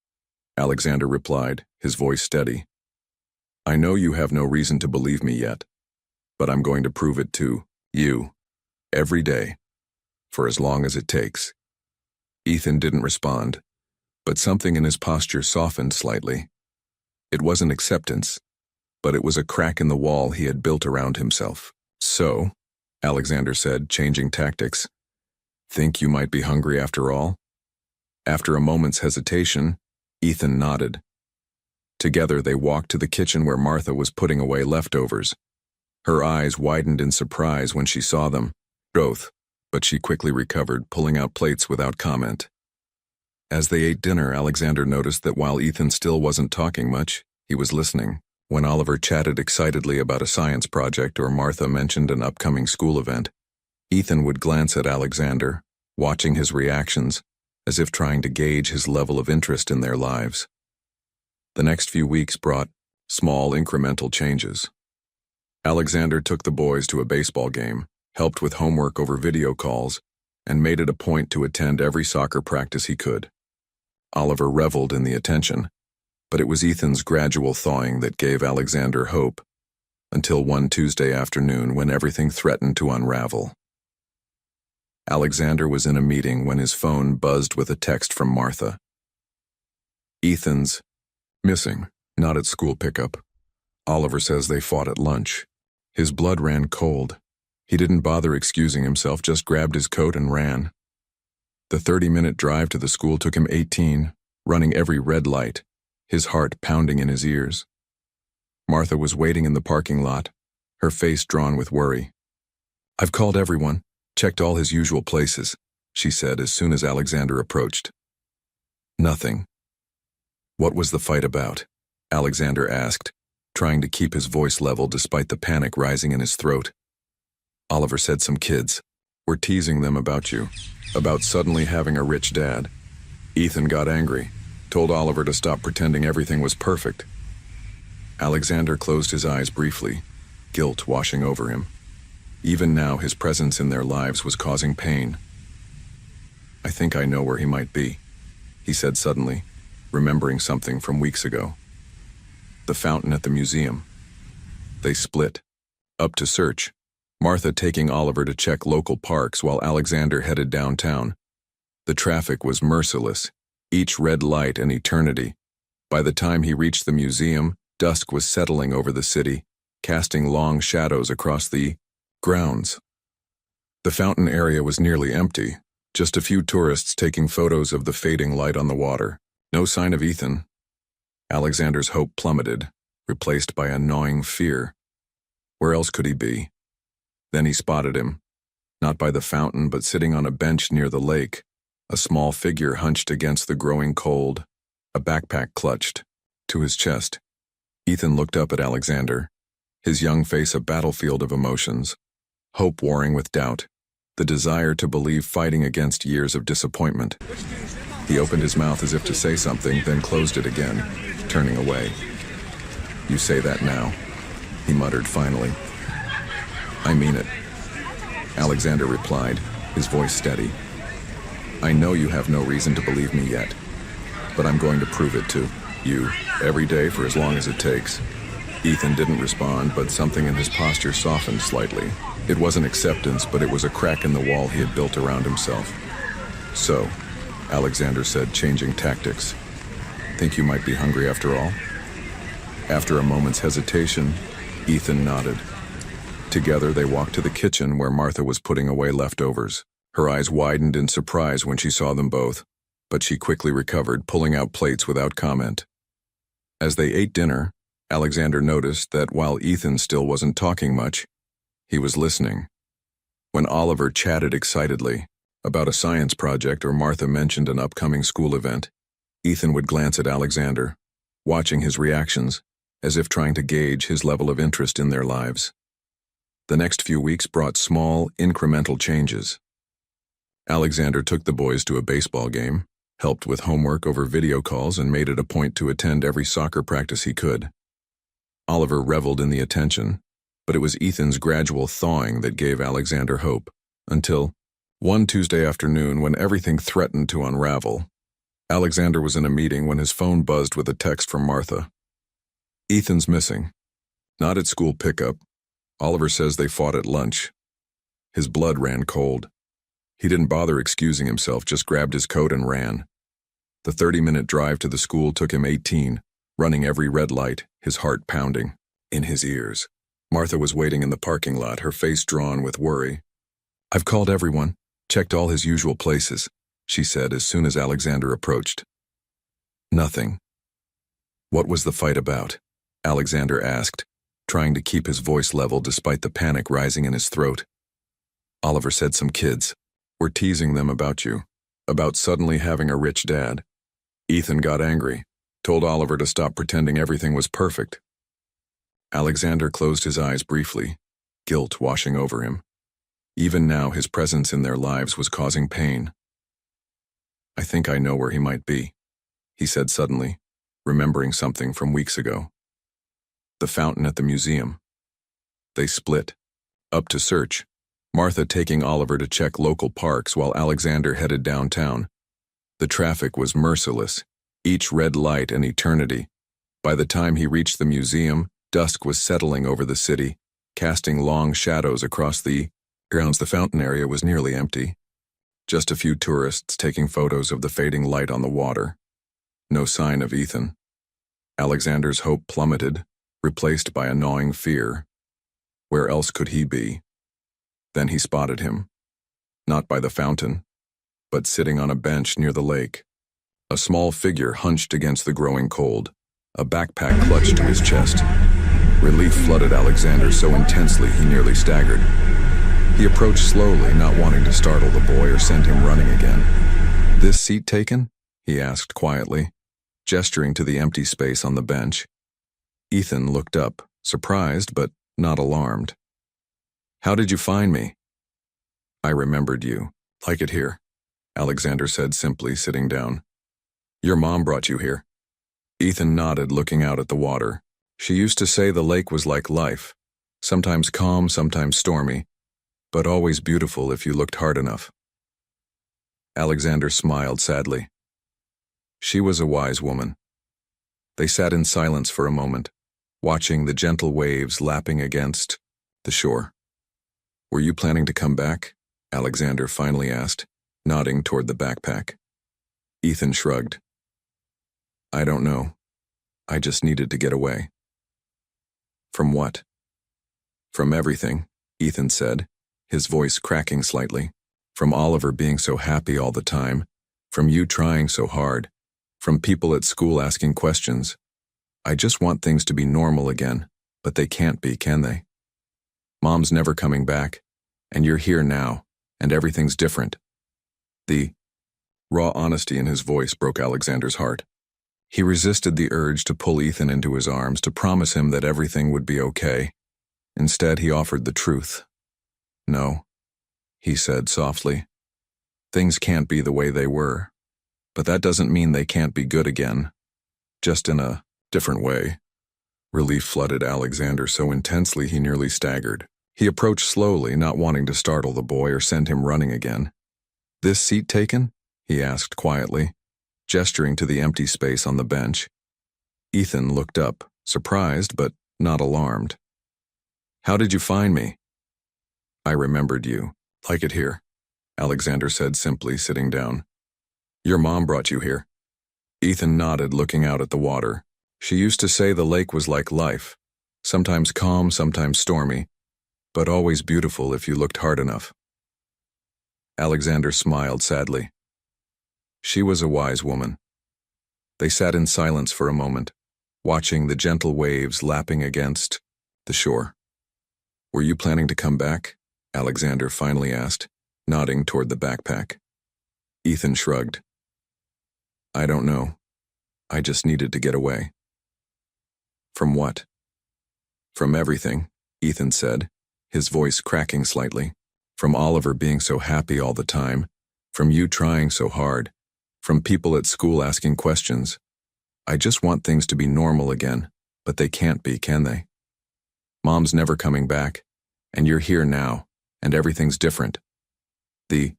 Alexander replied, his voice steady. "I know you have no reason to believe me yet, but I'm going to prove it to you, every day, for as long as it takes." Ethan didn't respond, but something in his posture softened slightly. It wasn't acceptance, but it was a crack in the wall he had built around himself. "So," Alexander said, changing tactics, "think you might be hungry after all?" After a moment's hesitation, Ethan nodded. Together they walked to the kitchen where Martha was putting away leftovers. Her eyes widened in surprise when she saw them, both, but she quickly recovered, pulling out plates without comment. As they ate dinner, Alexander noticed that while Ethan still wasn't talking much, he was listening. When Oliver chatted excitedly about a science project or Martha mentioned an upcoming school event, Ethan would glance at Alexander, watching his reactions, as if trying to gauge his level of interest in their lives. The next few weeks brought small incremental changes. Alexander took the boys to a baseball game, helped with homework over video calls, and made it a point to attend every soccer practice he could. Oliver reveled in the attention, but it was Ethan's gradual thawing that gave Alexander hope, until one Tuesday afternoon when everything threatened to unravel. Alexander was in a meeting when his phone buzzed with a text from Martha. Ethan's missing, not at school pickup. Oliver says they fought at lunch. His blood ran cold. He didn't bother excusing himself, just grabbed his coat and ran. The 30-minute drive to the school took him 18, running every red light, his heart pounding in his ears. Martha was waiting in the parking lot, her face drawn with worry. "I've called everyone, checked all his usual places," she said as soon as Alexander approached. "Nothing." "What was the fight about?" Alexander asked, trying to keep his voice level despite the panic rising in his throat. Oliver said some kids were teasing them about you, about suddenly having a rich dad. Ethan got angry, told Oliver to stop pretending everything was perfect. Alexander closed his eyes briefly, guilt washing over him. Even now, his presence in their lives was causing pain. "I think I know where he might be," he said suddenly, remembering something from weeks ago. "The fountain at the museum." They split, up to search, Martha taking Oliver to check local parks while Alexander headed downtown. The traffic was merciless, each red light an eternity. By the time he reached the museum, dusk was settling over the city, casting long shadows across the grounds. The fountain area was nearly empty, just a few tourists taking photos of the fading light on the water. No sign of Ethan. Alexander's hope plummeted, replaced by a gnawing fear. Where else could he be? Then he spotted him, not by the fountain but sitting on a bench near the lake, a small figure hunched against the growing cold, a backpack clutched to his chest. Ethan looked up at Alexander, his young face a battlefield of emotions, hope warring with doubt, the desire to believe fighting against years of disappointment. He opened his mouth as if to say something, then closed it again, turning away. "You say that now," he muttered finally. "I mean it," Alexander replied, his voice steady. "I know you have no reason to believe me yet, but I'm going to prove it to you every day for as long as it takes." Ethan didn't respond, but something in his posture softened slightly. It wasn't acceptance, but it was a crack in the wall he had built around himself. "So," Alexander said, changing tactics, "think you might be hungry after all?" After a moment's hesitation, Ethan nodded. Together they walked to the kitchen where Martha was putting away leftovers. Her eyes widened in surprise when she saw them both, but she quickly recovered, pulling out plates without comment. As they ate dinner, Alexander noticed that while Ethan still wasn't talking much, he was listening. When Oliver chatted excitedly about a science project or Martha mentioned an upcoming school event, Ethan would glance at Alexander, watching his reactions, as if trying to gauge his level of interest in their lives. The next few weeks brought small, incremental changes. Alexander took the boys to a baseball game, helped with homework over video calls, and made it a point to attend every soccer practice he could. Oliver reveled in the attention, but it was Ethan's gradual thawing that gave Alexander hope, until one Tuesday afternoon when everything threatened to unravel. Alexander was in a meeting when his phone buzzed with a text from Martha. "Ethan's missing. Not at school pickup. Oliver says they fought at lunch." His blood ran cold. He didn't bother excusing himself, just grabbed his coat and ran. The 30-minute drive to the school took him 18, running every red light, his heart pounding in his ears. Martha was waiting in the parking lot, her face drawn with worry. "I've called everyone, checked all his usual places," she said as soon as Alexander approached. "Nothing." "What was the fight about?" Alexander asked, trying to keep his voice level despite the panic rising in his throat. Oliver said some kids were teasing them about you, about suddenly having a rich dad. Ethan got angry, told Oliver to stop pretending everything was perfect. Alexander closed his eyes briefly, guilt washing over him. Even now, his presence in their lives was causing pain. I think I know where he might be, he said suddenly, remembering something from weeks ago. The fountain at the museum. They split, up to search, Martha taking Oliver to check local parks while Alexander headed downtown. The traffic was merciless, each red light an eternity. By the time he reached the museum, dusk was settling over the city, casting long shadows across the grounds. The fountain area was nearly empty. Just a few tourists taking photos of the fading light on the water. No sign of Ethan. Alexander's hope plummeted, replaced by a gnawing fear. Where else could he be? Then he spotted him. Not by the fountain, but sitting on a bench near the lake. A small figure hunched against the growing cold, a backpack clutched to his chest. Relief flooded Alexander so intensely he nearly staggered. He approached slowly, not wanting to startle the boy or send him running again. "This seat taken?" he asked quietly, gesturing to the empty space on the bench. Ethan looked up, surprised but not alarmed. "How did you find me?" "I remembered you. Like it here," Alexander said simply, sitting down. "Your mom brought you here." Ethan nodded, looking out at the water. "She used to say the lake was like life, sometimes calm, sometimes stormy, but always beautiful if you looked hard enough." Alexander smiled sadly. She was a wise woman. They sat in silence for a moment, watching the gentle waves lapping against the shore. "Were you planning to come back?" Alexander finally asked, nodding toward the backpack. Ethan shrugged. "I don't know. I just needed to get away." "From what?" "From everything," Ethan said, his voice cracking slightly. "From Oliver being so happy all the time, from you trying so hard, from people at school asking questions. I just want things to be normal again, but they can't be, can they? Mom's never coming back, and you're here now, and everything's different." The raw honesty in his voice broke Alexander's heart. He resisted the urge to pull Ethan into his arms to promise him that everything would be okay. Instead, he offered the truth. "No," he said softly. "Things can't be the way they were, but that doesn't mean they can't be good again, just in a different way." Relief flooded Alexander so intensely he nearly staggered. He approached slowly, not wanting to startle the boy or send him running again. "This seat taken?" he asked quietly, gesturing to the empty space on the bench. Ethan looked up, surprised but not alarmed. "How did you find me?" "I remembered you. Like it here," Alexander said simply, sitting down. "Your mom brought you here." Ethan nodded, looking out at the water. "She used to say the lake was like life, sometimes calm, sometimes stormy, but always beautiful if you looked hard enough." Alexander smiled sadly. She was a wise woman. They sat in silence for a moment, watching the gentle waves lapping against the shore. "Were you planning to come back?" Alexander finally asked, nodding toward the backpack. Ethan shrugged. "I don't know. I just needed to get away." "From what?" "From everything," Ethan said, his voice cracking slightly. "From Oliver being so happy all the time, from you trying so hard, from people at school asking questions. I just want things to be normal again, but they can't be, can they? Mom's never coming back, and you're here now, and everything's different." The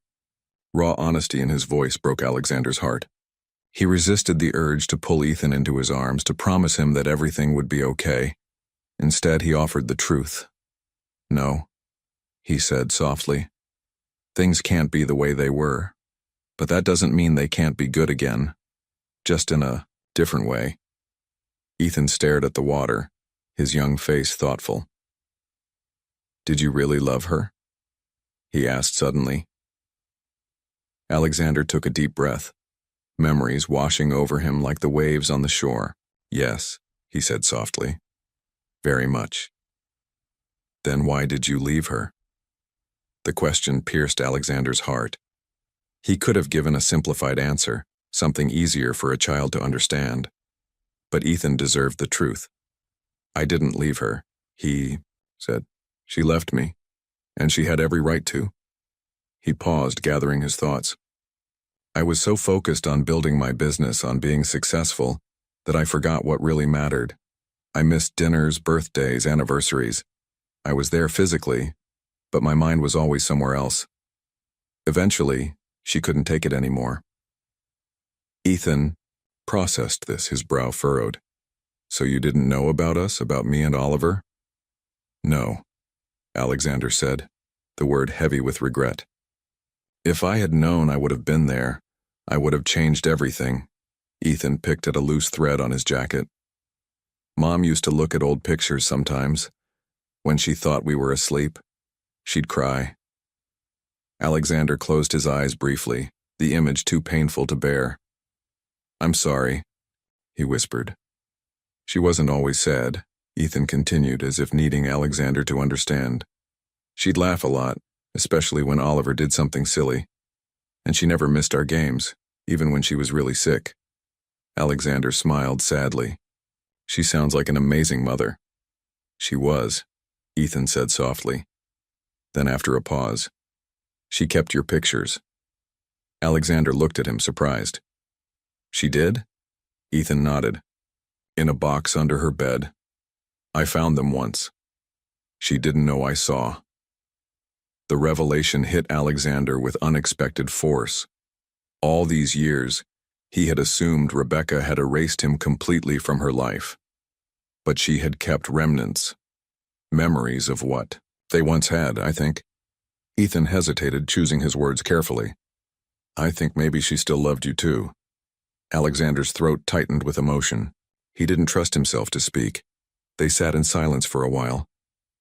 raw honesty in his voice broke Alexander's heart. He resisted the urge to pull Ethan into his arms to promise him that everything would be okay. Instead, he offered the truth. "No," he said softly. "Things can't be the way they were, but that doesn't mean they can't be good again, just in a different way." Ethan stared at the water, his young face thoughtful. "Did you really love her?" he asked suddenly. Alexander took a deep breath, memories washing over him like the waves on the shore. "Yes," he said softly. "Very much." "Then why did you leave her?" The question pierced Alexander's heart. He could have given a simplified answer, something easier for a child to understand. But Ethan deserved the truth. "I didn't leave her," he said. "She left me, and she had every right to." He paused, gathering his thoughts. I was so focused on building my business, on being successful, that I forgot what really mattered. I missed dinners, birthdays, anniversaries. I was there physically, but my mind was always somewhere else. Eventually, she couldn't take it anymore. Ethan processed this, his brow furrowed. So you didn't know about us, about me and Oliver? No, Alexander said, the word heavy with regret. If I had known, I would have been there. I would have changed everything. Ethan picked at a loose thread on his jacket. Mom used to look at old pictures sometimes. When she thought we were asleep, she'd cry. Alexander closed his eyes briefly, the image too painful to bear. I'm sorry, he whispered. She wasn't always sad, Ethan continued, as if needing Alexander to understand. She'd laugh a lot, especially when Oliver did something silly. And she never missed our games, even when she was really sick. Alexander smiled sadly. She sounds like an amazing mother. She was, Ethan said softly. Then after a pause, she kept your pictures. Alexander looked at him, surprised. She did? Ethan nodded. In a box under her bed. I found them once. She didn't know I saw. The revelation hit Alexander with unexpected force. All these years, he had assumed Rebecca had erased him completely from her life. But she had kept remnants. Memories of what they once had, I think. Ethan hesitated, choosing his words carefully. I think maybe she still loved you too. Alexander's throat tightened with emotion. He didn't trust himself to speak. They sat in silence for a while,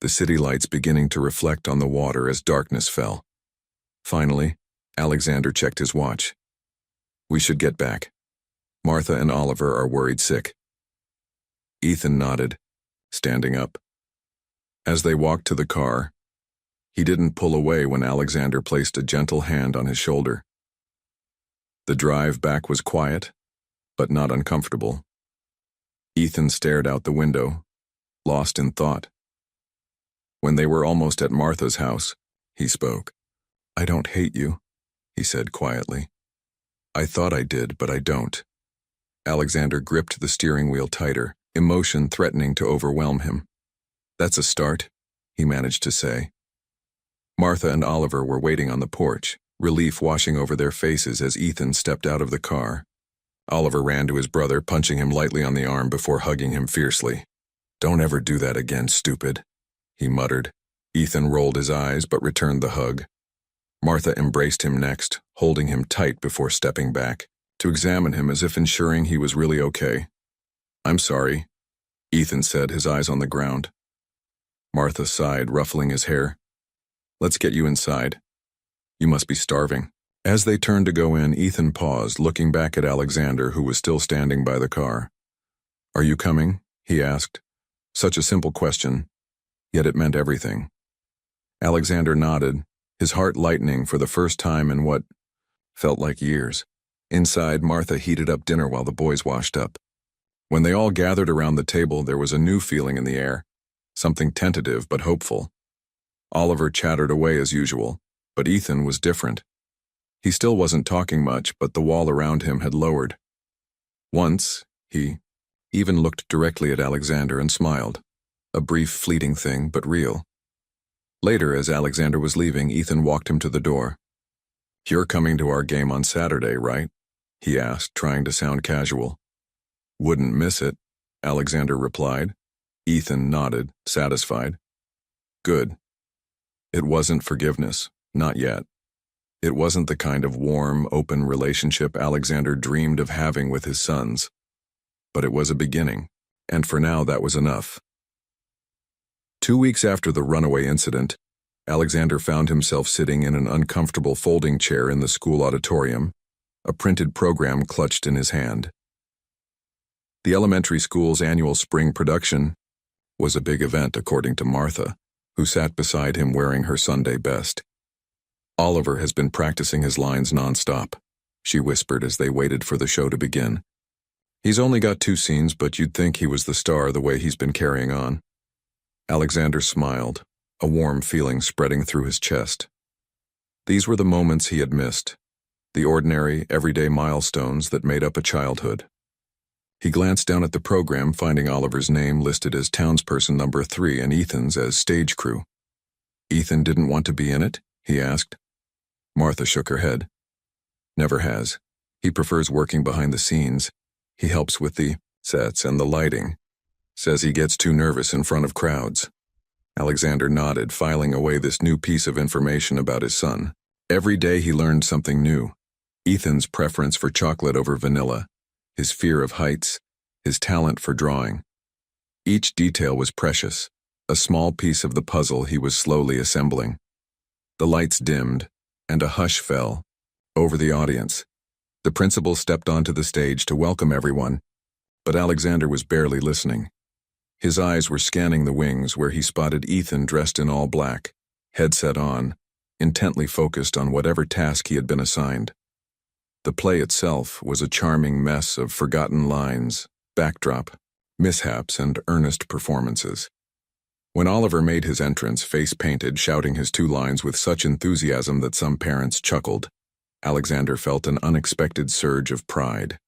the city lights beginning to reflect on the water as darkness fell. Finally, Alexander checked his watch. We should get back. Martha and Oliver are worried sick. Ethan nodded, standing up. As they walked to the car, he didn't pull away when Alexander placed a gentle hand on his shoulder. The drive back was quiet, but not uncomfortable. Ethan stared out the window, lost in thought. When they were almost at Martha's house, he spoke. I don't hate you, he said quietly. I thought I did, but I don't. Alexander gripped the steering wheel tighter, emotion threatening to overwhelm him. That's a start, he managed to say. Martha and Oliver were waiting on the porch, relief washing over their faces as Ethan stepped out of the car. Oliver ran to his brother, punching him lightly on the arm before hugging him fiercely. Don't ever do that again, stupid, he muttered. Ethan rolled his eyes but returned the hug. Martha embraced him next, holding him tight before stepping back, to examine him as if ensuring he was really okay. I'm sorry, Ethan said, his eyes on the ground. Martha sighed, ruffling his hair. Let's get you inside. You must be starving. As they turned to go in, Ethan paused, looking back at Alexander, who was still standing by the car. Are you coming? He asked. Such a simple question, yet it meant everything. Alexander nodded, his heart lightening for the first time in what felt like years. Inside, Martha heated up dinner while the boys washed up. When they all gathered around the table, there was a new feeling in the air, something tentative but hopeful. Oliver chattered away as usual, but Ethan was different. He still wasn't talking much, but the wall around him had lowered. Once, he even looked directly at Alexander and smiled. A brief, fleeting thing, but real. Later, as Alexander was leaving, Ethan walked him to the door. You're coming to our game on Saturday, right? He asked, trying to sound casual. Wouldn't miss it, Alexander replied. Ethan nodded, satisfied. Good. It wasn't forgiveness, not yet. It wasn't the kind of warm, open relationship Alexander dreamed of having with his sons. But it was a beginning, and for now that was enough. 2 weeks after the runaway incident, Alexander found himself sitting in an uncomfortable folding chair in the school auditorium, a printed program clutched in his hand. The elementary school's annual spring production was a big event, according to Martha, who sat beside him wearing her Sunday best. Oliver has been practicing his lines nonstop, she whispered as they waited for the show to begin. He's only got 2 scenes, but you'd think he was the star the way he's been carrying on. Alexander smiled, a warm feeling spreading through his chest. These were the moments he had missed, the ordinary, everyday milestones that made up a childhood. He glanced down at the program, finding Oliver's name listed as townsperson number 3 and Ethan's as stage crew. "Ethan didn't want to be in it?" he asked. Martha shook her head. "Never has. He prefers working behind the scenes. He helps with the sets and the lighting. Says he gets too nervous in front of crowds." Alexander nodded, filing away this new piece of information about his son. Every day he learned something new. Ethan's preference for chocolate over vanilla, his fear of heights, his talent for drawing. Each detail was precious, a small piece of the puzzle he was slowly assembling. The lights dimmed, and a hush fell over the audience. The principal stepped onto the stage to welcome everyone, but Alexander was barely listening. His eyes were scanning the wings where he spotted Ethan dressed in all black, headset on, intently focused on whatever task he had been assigned. The play itself was a charming mess of forgotten lines, backdrop, mishaps, and earnest performances. When Oliver made his entrance, face-painted, shouting his 2 lines with such enthusiasm that some parents chuckled, Alexander felt an unexpected surge of pride.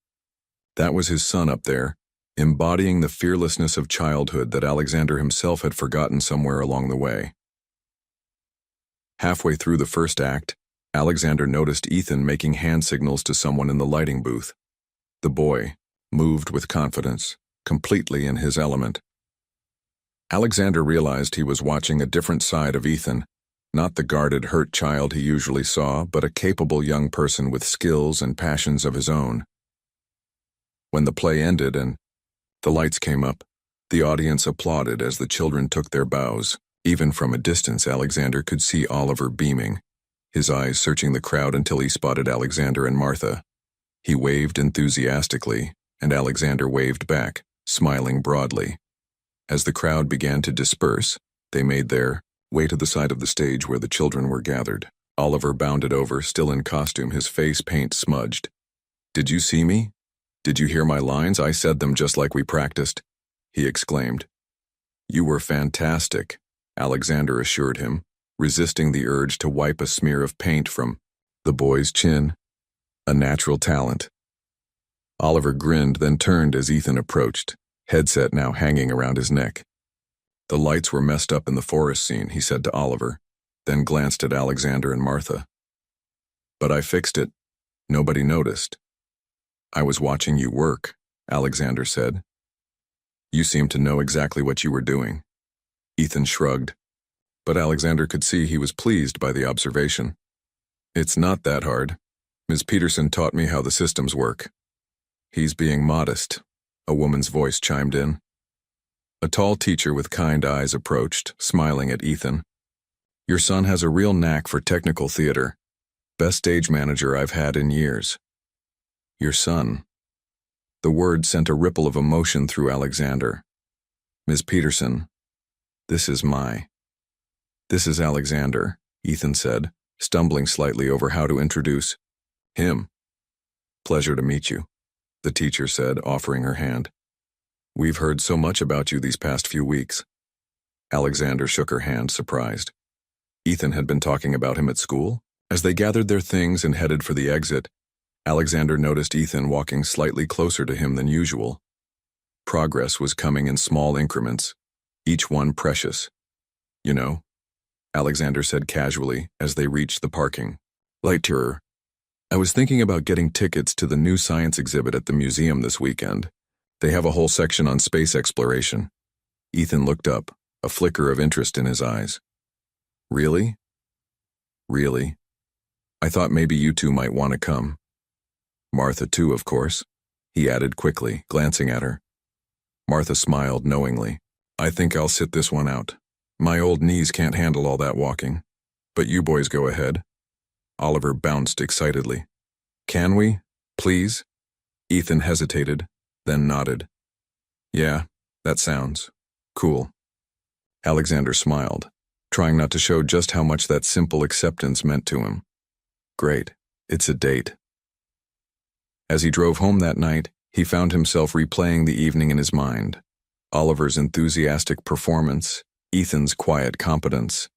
That was his son up there, embodying the fearlessness of childhood that Alexander himself had forgotten somewhere along the way. Halfway through the first act, Alexander noticed Ethan making hand signals to someone in the lighting booth. The boy moved with confidence, completely in his element. Alexander realized he was watching a different side of Ethan, not the guarded, hurt child he usually saw, but a capable young person with skills and passions of his own. When the play ended and the lights came up, the audience applauded as the children took their bows. Even from a distance, Alexander could see Oliver beaming, his eyes searching the crowd until he spotted Alexander and Martha. He waved enthusiastically, and Alexander waved back, smiling broadly. As the crowd began to disperse, they made their way to the side of the stage where the children were gathered. Oliver bounded over, still in costume, his face paint smudged. "Did you see me? Did you hear my lines? I said them just like we practiced," he exclaimed. "You were fantastic," Alexander assured him, resisting the urge to wipe a smear of paint from the boy's chin. A natural talent. Oliver grinned, then turned as Ethan approached, headset now hanging around his neck. "The lights were messed up in the forest scene," he said to Oliver, then glanced at Alexander and Martha. "But I fixed it. Nobody noticed." "I was watching you work," Alexander said. "You seemed to know exactly what you were doing." Ethan shrugged, but Alexander could see he was pleased by the observation. "It's not that hard. Ms. Peterson taught me how the systems work." "He's being modest," a woman's voice chimed in. A tall teacher with kind eyes approached, smiling at Ethan. "Your son has a real knack for technical theater. Best stage manager I've had in years." "Your son." The word sent a ripple of emotion through Alexander. "Ms. Peterson, this is Alexander," Ethan said, stumbling slightly over how to introduce him. "Pleasure to meet you," the teacher said, offering her hand. "We've heard so much about you these past few weeks." Alexander shook her hand, surprised. Ethan had been talking about him at school? As they gathered their things and headed for the exit, Alexander noticed Ethan walking slightly closer to him than usual. Progress was coming in small increments, each one precious. "You know," Alexander said casually as they reached the parking lot. "I was thinking about getting tickets to the new science exhibit at the museum this weekend. They have a whole section on space exploration." Ethan looked up, a flicker of interest in his eyes. "Really? Really? I thought maybe you two might want to come." "Martha too, of course," he added quickly, glancing at her. Martha smiled knowingly. "I think I'll sit this one out. My old knees can't handle all that walking. But you boys go ahead." Oliver bounced excitedly. "Can we? Please?" Ethan hesitated, then nodded. "Yeah, that sounds cool." Alexander smiled, trying not to show just how much that simple acceptance meant to him. "Great, it's a date." As he drove home that night, he found himself replaying the evening in his mind. Oliver's enthusiastic performance, Ethan's quiet competence,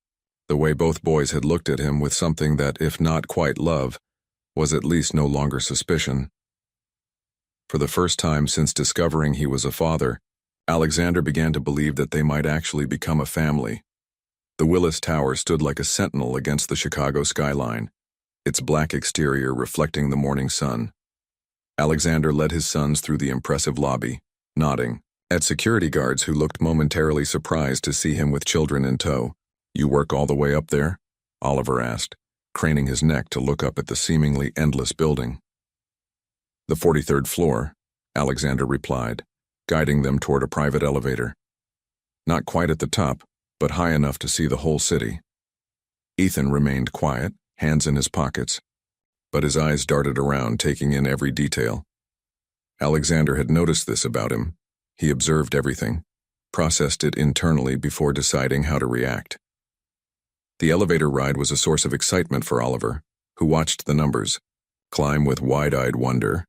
the way both boys had looked at him with something that, if not quite love, was at least no longer suspicion. For the first time since discovering he was a father, Alexander began to believe that they might actually become a family. The Willis Tower stood like a sentinel against the Chicago skyline, its black exterior reflecting the morning sun. Alexander led his sons through the impressive lobby, nodding at security guards who looked momentarily surprised to see him with children in tow. "You work all the way up there?" Oliver asked, craning his neck to look up at the seemingly endless building. "The 43rd floor," Alexander replied, guiding them toward a private elevator. "Not quite at the top, but high enough to see the whole city." Ethan remained quiet, hands in his pockets, but his eyes darted around, taking in every detail. Alexander had noticed this about him. He observed everything, processed it internally before deciding how to react. The elevator ride was a source of excitement for Oliver, who watched the numbers climb with wide-eyed wonder.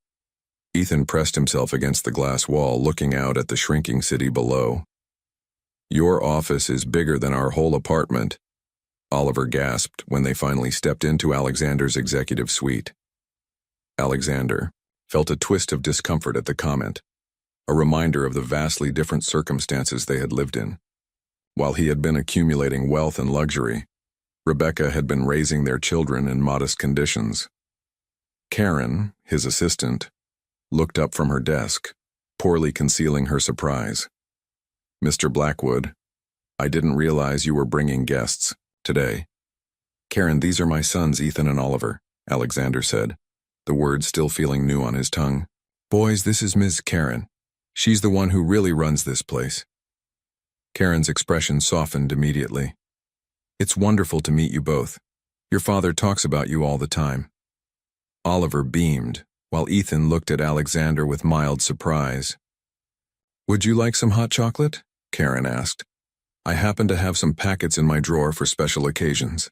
Ethan pressed himself against the glass wall, looking out at the shrinking city below. "Your office is bigger than our whole apartment," Oliver gasped when they finally stepped into Alexander's executive suite. Alexander felt a twist of discomfort at the comment, a reminder of the vastly different circumstances they had lived in. While he had been accumulating wealth and luxury, Rebecca had been raising their children in modest conditions. Karen, his assistant, looked up from her desk, poorly concealing her surprise. "Mr. Blackwood, I didn't realize you were bringing guests today." "Karen, these are my sons, Ethan and Oliver," Alexander said, the words still feeling new on his tongue. "Boys, this is Ms. Karen. She's the one who really runs this place." Karen's expression softened immediately. "It's wonderful to meet you both. Your father talks about you all the time." Oliver beamed, while Ethan looked at Alexander with mild surprise. "Would you like some hot chocolate?" Karen asked. "I happen to have some packets in my drawer for special occasions."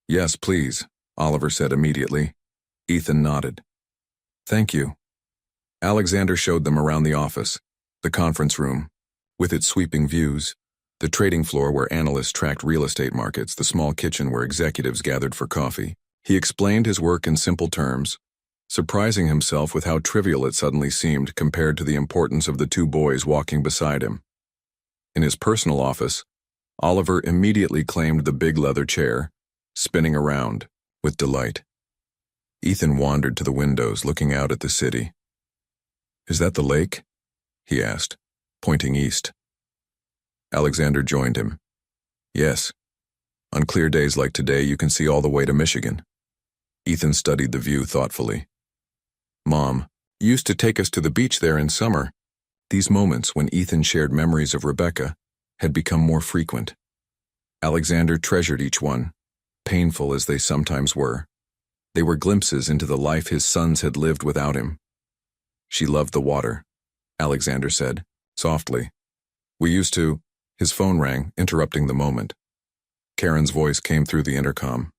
"Yes, please," Oliver said immediately. Ethan nodded. "Thank you." Alexander showed them around the office, the conference room, with its sweeping views, the trading floor where analysts tracked real estate markets, the small kitchen where executives gathered for coffee. He explained his work in simple terms, surprising himself with how trivial it suddenly seemed compared to the importance of the two boys walking beside him. In his personal office, Oliver immediately claimed the big leather chair, spinning around with delight. Ethan wandered to the windows, looking out at the city. "Is that the lake?" he asked, pointing east. Alexander joined him. "Yes. On clear days like today, you can see all the way to Michigan." Ethan studied the view thoughtfully. "Mom used to take us to the beach there in summer." These moments, when Ethan shared memories of Rebecca, had become more frequent. Alexander treasured each one, painful as they sometimes were. They were glimpses into the life his sons had lived without him. "She loved the water," Alexander said, softly. "We used to—" His phone rang, interrupting the moment. Karen's voice came through the intercom.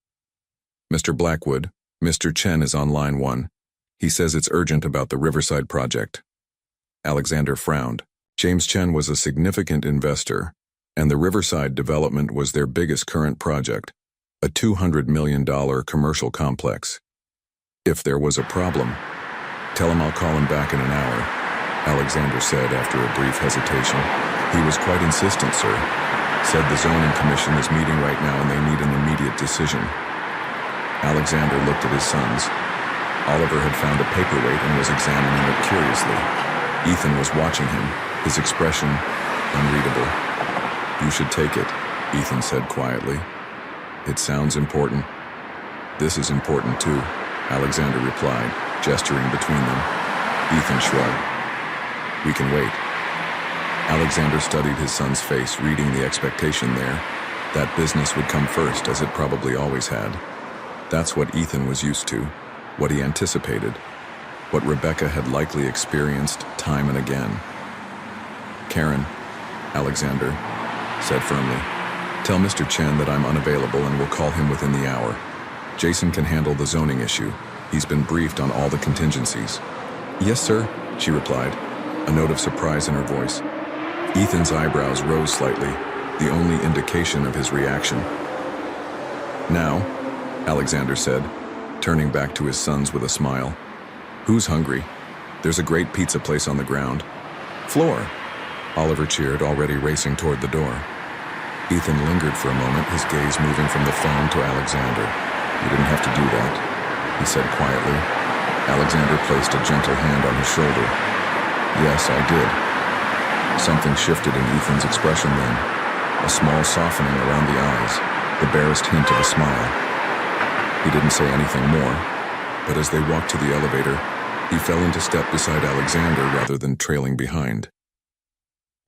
"Mr. Blackwood, Mr. Chen is on line 1. He says it's urgent about the Riverside project." Alexander frowned. James Chen was a significant investor, and the Riverside development was their biggest current project, a $200 million commercial complex. "If there was a problem, tell him I'll call him back in an hour," Alexander said after a brief hesitation. "He was quite insistent, sir. Said the zoning commission is meeting right now and they need an immediate decision." Alexander looked at his sons. Oliver had found a paperweight and was examining it curiously. Ethan was watching him, his expression unreadable. "You should take it," Ethan said quietly. "It sounds important." "This is important too," Alexander replied, gesturing between them. Ethan shrugged. "We can wait." Alexander studied his son's face, reading the expectation there. That business would come first, as it probably always had. That's what Ethan was used to, what he anticipated, what Rebecca had likely experienced time and again. "Karen," Alexander said firmly, "tell Mr. Chen that I'm unavailable and will call him within the hour. Jason can handle the zoning issue. He's been briefed on all the contingencies." "Yes, sir," she replied, a note of surprise in her voice. Ethan's eyebrows rose slightly, the only indication of his reaction. "Now," Alexander said, turning back to his sons with a smile. "Who's hungry? There's a great pizza place on the ground." "Floor," Oliver cheered, already racing toward the door. Ethan lingered for a moment, his gaze moving from the phone to Alexander. "You didn't have to do that," he said quietly. Alexander placed a gentle hand on his shoulder. "Yes, I did." Something shifted in Ethan's expression then, a small softening around the eyes, the barest hint of a smile. He didn't say anything more, but as they walked to the elevator, he fell into step beside Alexander rather than trailing behind.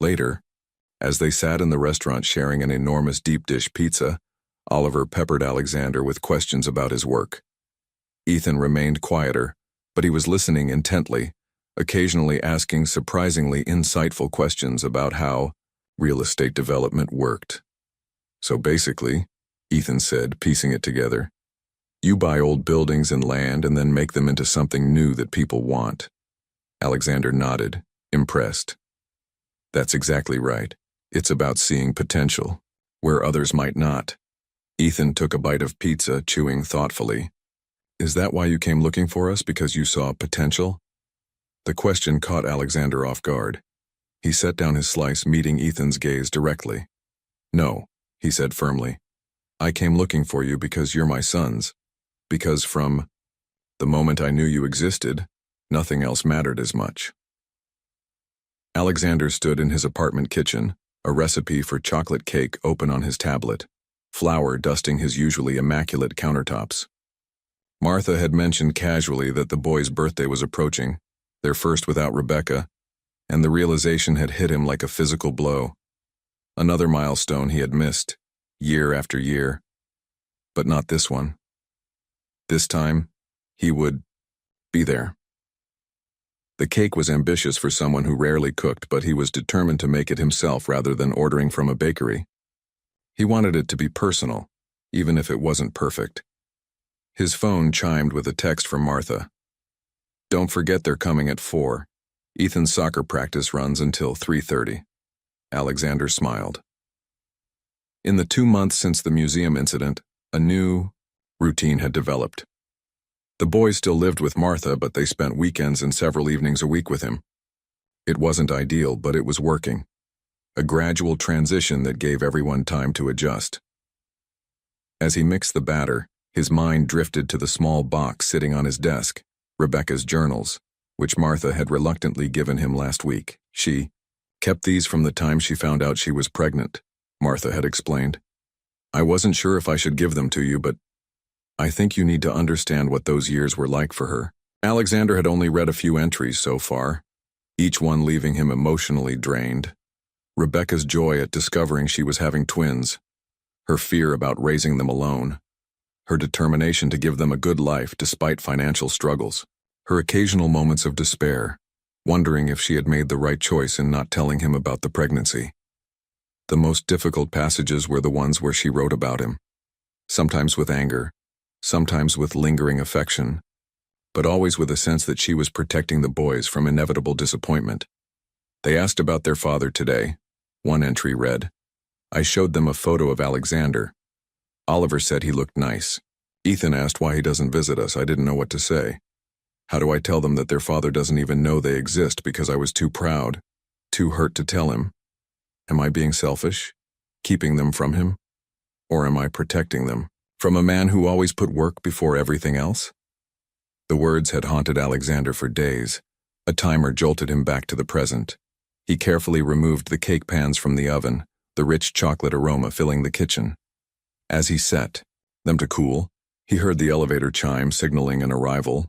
Later, as they sat in the restaurant sharing an enormous deep-dish pizza, Oliver peppered Alexander with questions about his work. Ethan remained quieter, but he was listening intently, occasionally asking surprisingly insightful questions about how real estate development worked. "So basically," Ethan said, piecing it together, "you buy old buildings and land and then make them into something new that people want." Alexander nodded, impressed. "That's exactly right. It's about seeing potential where others might not." Ethan took a bite of pizza, chewing thoughtfully. "Is that why you came looking for us, because you saw potential?" The question caught Alexander off guard. He set down his slice, meeting Ethan's gaze directly. "No," he said firmly. "I came looking for you because you're my sons. Because from the moment I knew you existed, nothing else mattered as much." Alexander stood in his apartment kitchen, a recipe for chocolate cake open on his tablet, flour dusting his usually immaculate countertops. Martha had mentioned casually that the boy's birthday was approaching, their first without Rebecca, and the realization had hit him like a physical blow. Another milestone he had missed, year after year. But not this one. This time, he would be there. The cake was ambitious for someone who rarely cooked, but he was determined to make it himself rather than ordering from a bakery. He wanted it to be personal, even if it wasn't perfect. His phone chimed with a text from Martha. "Don't forget they're coming at 4. Ethan's soccer practice runs until 3:30. Alexander smiled. In the 2 months since the museum incident, a new routine had developed. The boys still lived with Martha, but they spent weekends and several evenings a week with him. It wasn't ideal, but it was working. A gradual transition that gave everyone time to adjust. As he mixed the batter, his mind drifted to the small box sitting on his desk, Rebecca's journals, which Martha had reluctantly given him last week. She kept these from the time she found out she was pregnant, Martha had explained. "I wasn't sure if I should give them to you, but I think you need to understand what those years were like for her." Alexander had only read a few entries so far, each one leaving him emotionally drained. Rebecca's joy at discovering she was having twins, her fear about raising them alone, her determination to give them a good life despite financial struggles, her occasional moments of despair, wondering if she had made the right choice in not telling him about the pregnancy. The most difficult passages were the ones where she wrote about him, sometimes with anger, sometimes with lingering affection, but always with a sense that she was protecting the boys from inevitable disappointment. They asked about their father today. One entry read, "I showed them a photo of Alexander. Oliver said he looked nice. Ethan asked why he doesn't visit us. I didn't know what to say. How do I tell them that their father doesn't even know they exist because I was too proud, too hurt to tell him? Am I being selfish, keeping them from him? Or am I protecting them from a man who always put work before everything else?" The words had haunted Alexander for days. A timer jolted him back to the present. He carefully removed the cake pans from the oven, the rich chocolate aroma filling the kitchen. As he set them to cool, he heard the elevator chime signaling an arrival.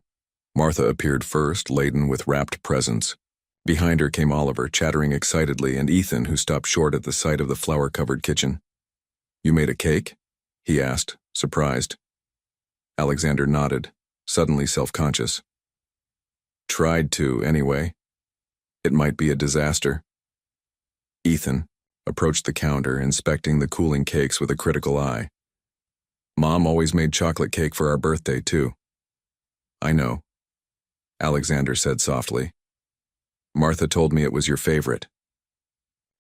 Martha appeared first, laden with wrapped presents. Behind her came Oliver, chattering excitedly, and Ethan, who stopped short at the sight of the flour-covered kitchen. "You made a cake?" he asked, surprised. Alexander nodded, suddenly self-conscious. "Tried to, anyway. It might be a disaster." Ethan approached the counter, inspecting the cooling cakes with a critical eye. "Mom always made chocolate cake for our birthday, too." "I know," Alexander said softly. "Martha told me it was your favorite."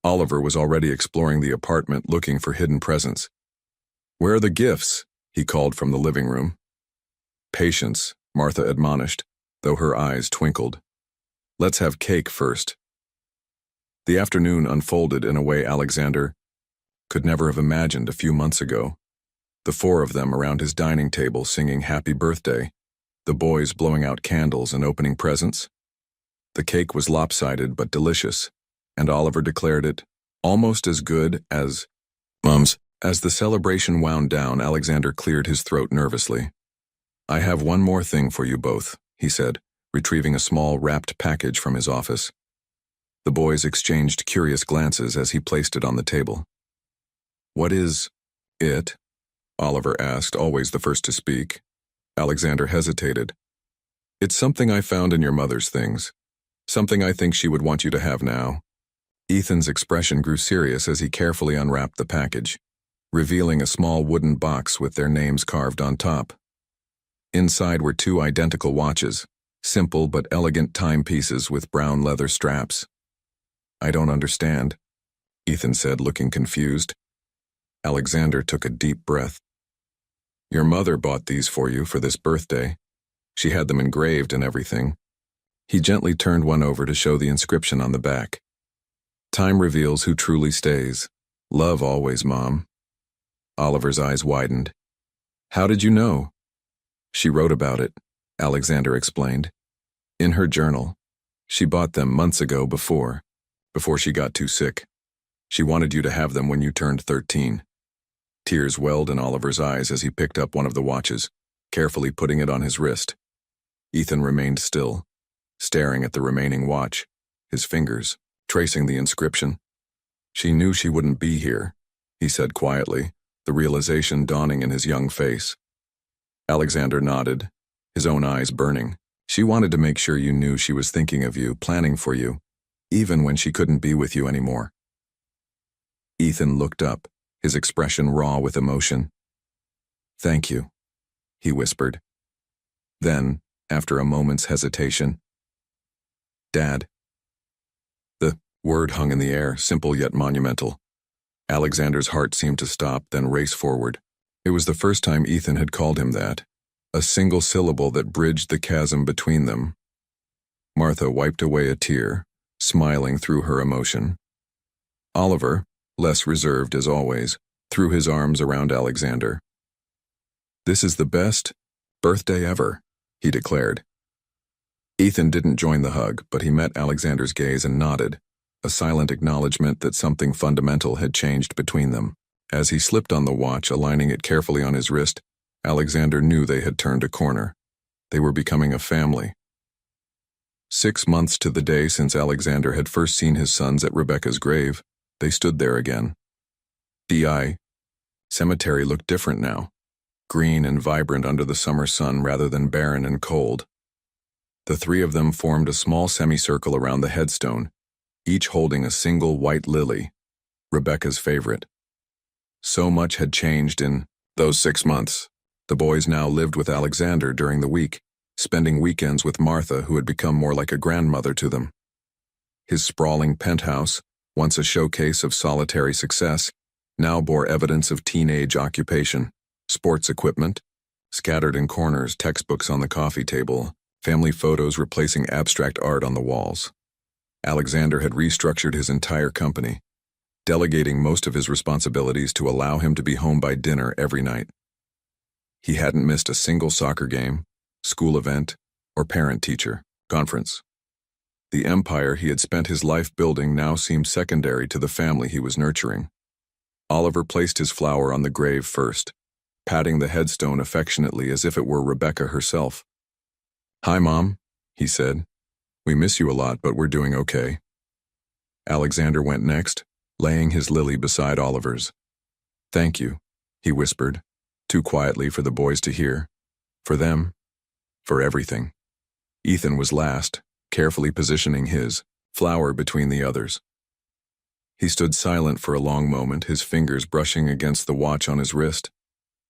Oliver was already exploring the apartment, looking for hidden presents. "Where are the gifts?" he called from the living room. Patience, Martha admonished, though her eyes twinkled. Let's have cake first. The afternoon unfolded in a way Alexander could never have imagined a few months ago. The four of them around his dining table singing happy birthday, the boys blowing out candles and opening presents. The cake was lopsided but delicious, and Oliver declared it almost as good as Mom's. As the celebration wound down, Alexander cleared his throat nervously. I have one more thing for you both, he said, retrieving a small wrapped package from his office. The boys exchanged curious glances as he placed it on the table. What is it? Oliver asked, always the first to speak. Alexander hesitated. It's something I found in your mother's things. Something I think she would want you to have now. Ethan's expression grew serious as he carefully unwrapped the package, revealing a small wooden box with their names carved on top. Inside were two identical watches, simple but elegant timepieces with brown leather straps. I don't understand, Ethan said, looking confused. Alexander took a deep breath. Your mother bought these for you for this birthday. She had them engraved and everything. He gently turned one over to show the inscription on the back. Time reveals who truly stays. Love always, Mom. Oliver's eyes widened. How did you know? She wrote about it, Alexander explained. In her journal. She bought them months ago before she got too sick. She wanted you to have them when you turned 13. Tears welled in Oliver's eyes as he picked up one of the watches, carefully putting it on his wrist. Ethan remained still, staring at the remaining watch, his fingers tracing the inscription. She knew she wouldn't be here, he said quietly, the realization dawning in his young face. Alexander nodded, his own eyes burning. She wanted to make sure you knew she was thinking of you, planning for you, even when she couldn't be with you anymore. Ethan looked up, his expression raw with emotion. Thank you, he whispered. Then, after a moment's hesitation, Dad. The word hung in the air, simple yet monumental. Alexander's heart seemed to stop, then race forward. It was the first time Ethan had called him that, a single syllable that bridged the chasm between them. Martha wiped away a tear, smiling through her emotion. Oliver, less reserved as always, threw his arms around Alexander. This is the best birthday ever, he declared. Ethan didn't join the hug, but he met Alexander's gaze and nodded, a silent acknowledgement that something fundamental had changed between them. As he slipped on the watch, aligning it carefully on his wrist, Alexander knew they had turned a corner. They were becoming a family. 6 months to the day since Alexander had first seen his sons at Rebecca's grave, they stood there again. The cemetery looked different now, green and vibrant under the summer sun rather than barren and cold. The three of them formed a small semicircle around the headstone, each holding a single white lily, Rebecca's favorite. So much had changed in those 6 months. The boys now lived with Alexander during the week, spending weekends with Martha, who had become more like a grandmother to them. His sprawling penthouse, once a showcase of solitary success, now bore evidence of teenage occupation, sports equipment, scattered in corners, textbooks on the coffee table, family photos replacing abstract art on the walls. Alexander had restructured his entire company, delegating most of his responsibilities to allow him to be home by dinner every night. He hadn't missed a single soccer game, school event, or parent-teacher conference. The empire he had spent his life building now seemed secondary to the family he was nurturing. Oliver placed his flower on the grave first, patting the headstone affectionately as if it were Rebecca herself. Hi, Mom, he said. We miss you a lot, but we're doing okay. Alexander went next, laying his lily beside Oliver's. Thank you, he whispered, too quietly for the boys to hear. For them, for everything. Ethan was last, carefully positioning his flower between the others. He stood silent for a long moment, his fingers brushing against the watch on his wrist,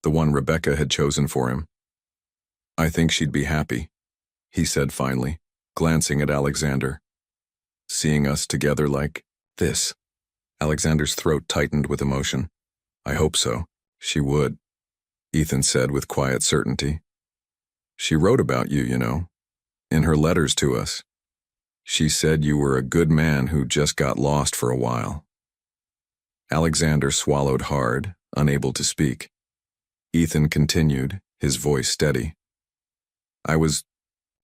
the one Rebecca had chosen for him. I think she'd be happy, he said finally, glancing at Alexander. Seeing us together like this. Alexander's throat tightened with emotion. I hope so. She would, Ethan said with quiet certainty. She wrote about you, in her letters to us. She said you were a good man who just got lost for a while." Alexander swallowed hard, unable to speak. Ethan continued, his voice steady. "I was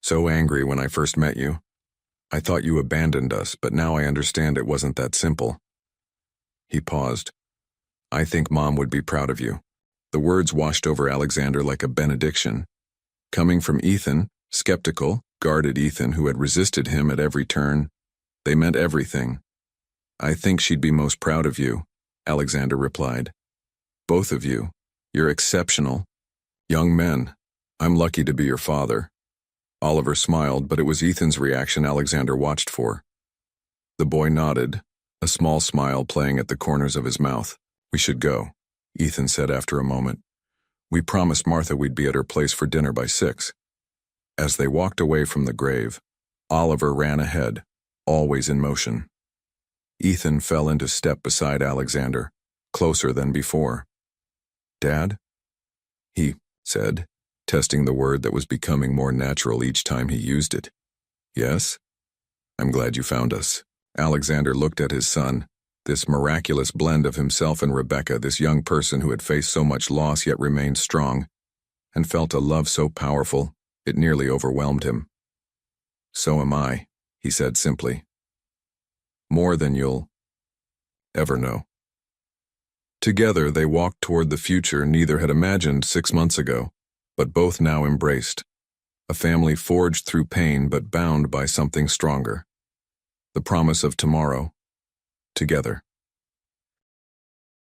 so angry when I first met you. I thought you abandoned us, but now I understand it wasn't that simple." He paused. "I think Mom would be proud of you." The words washed over Alexander like a benediction. Coming from Ethan, skeptical, guarded Ethan who had resisted him at every turn, they meant everything. "I think she'd be most proud of you," Alexander replied. "Both of you. You're exceptional. Young men. I'm lucky to be your father." Oliver smiled, but it was Ethan's reaction Alexander watched for. The boy nodded, a small smile playing at the corners of his mouth. "We should go," Ethan said after a moment. "We promised Martha we'd be at her place for dinner by 6. As they walked away from the grave, Oliver ran ahead, always in motion. Ethan fell into step beside Alexander, closer than before. "Dad?" he said, testing the word that was becoming more natural each time he used it. "Yes? I'm glad you found us." Alexander looked at his son, this miraculous blend of himself and Rebecca, this young person who had faced so much loss yet remained strong, and felt a love so powerful it nearly overwhelmed him. "So am I," he said simply. "More than you'll ever know." Together they walked toward the future neither had imagined 6 months ago, but both now embraced. A family forged through pain but bound by something stronger. The promise of tomorrow, together.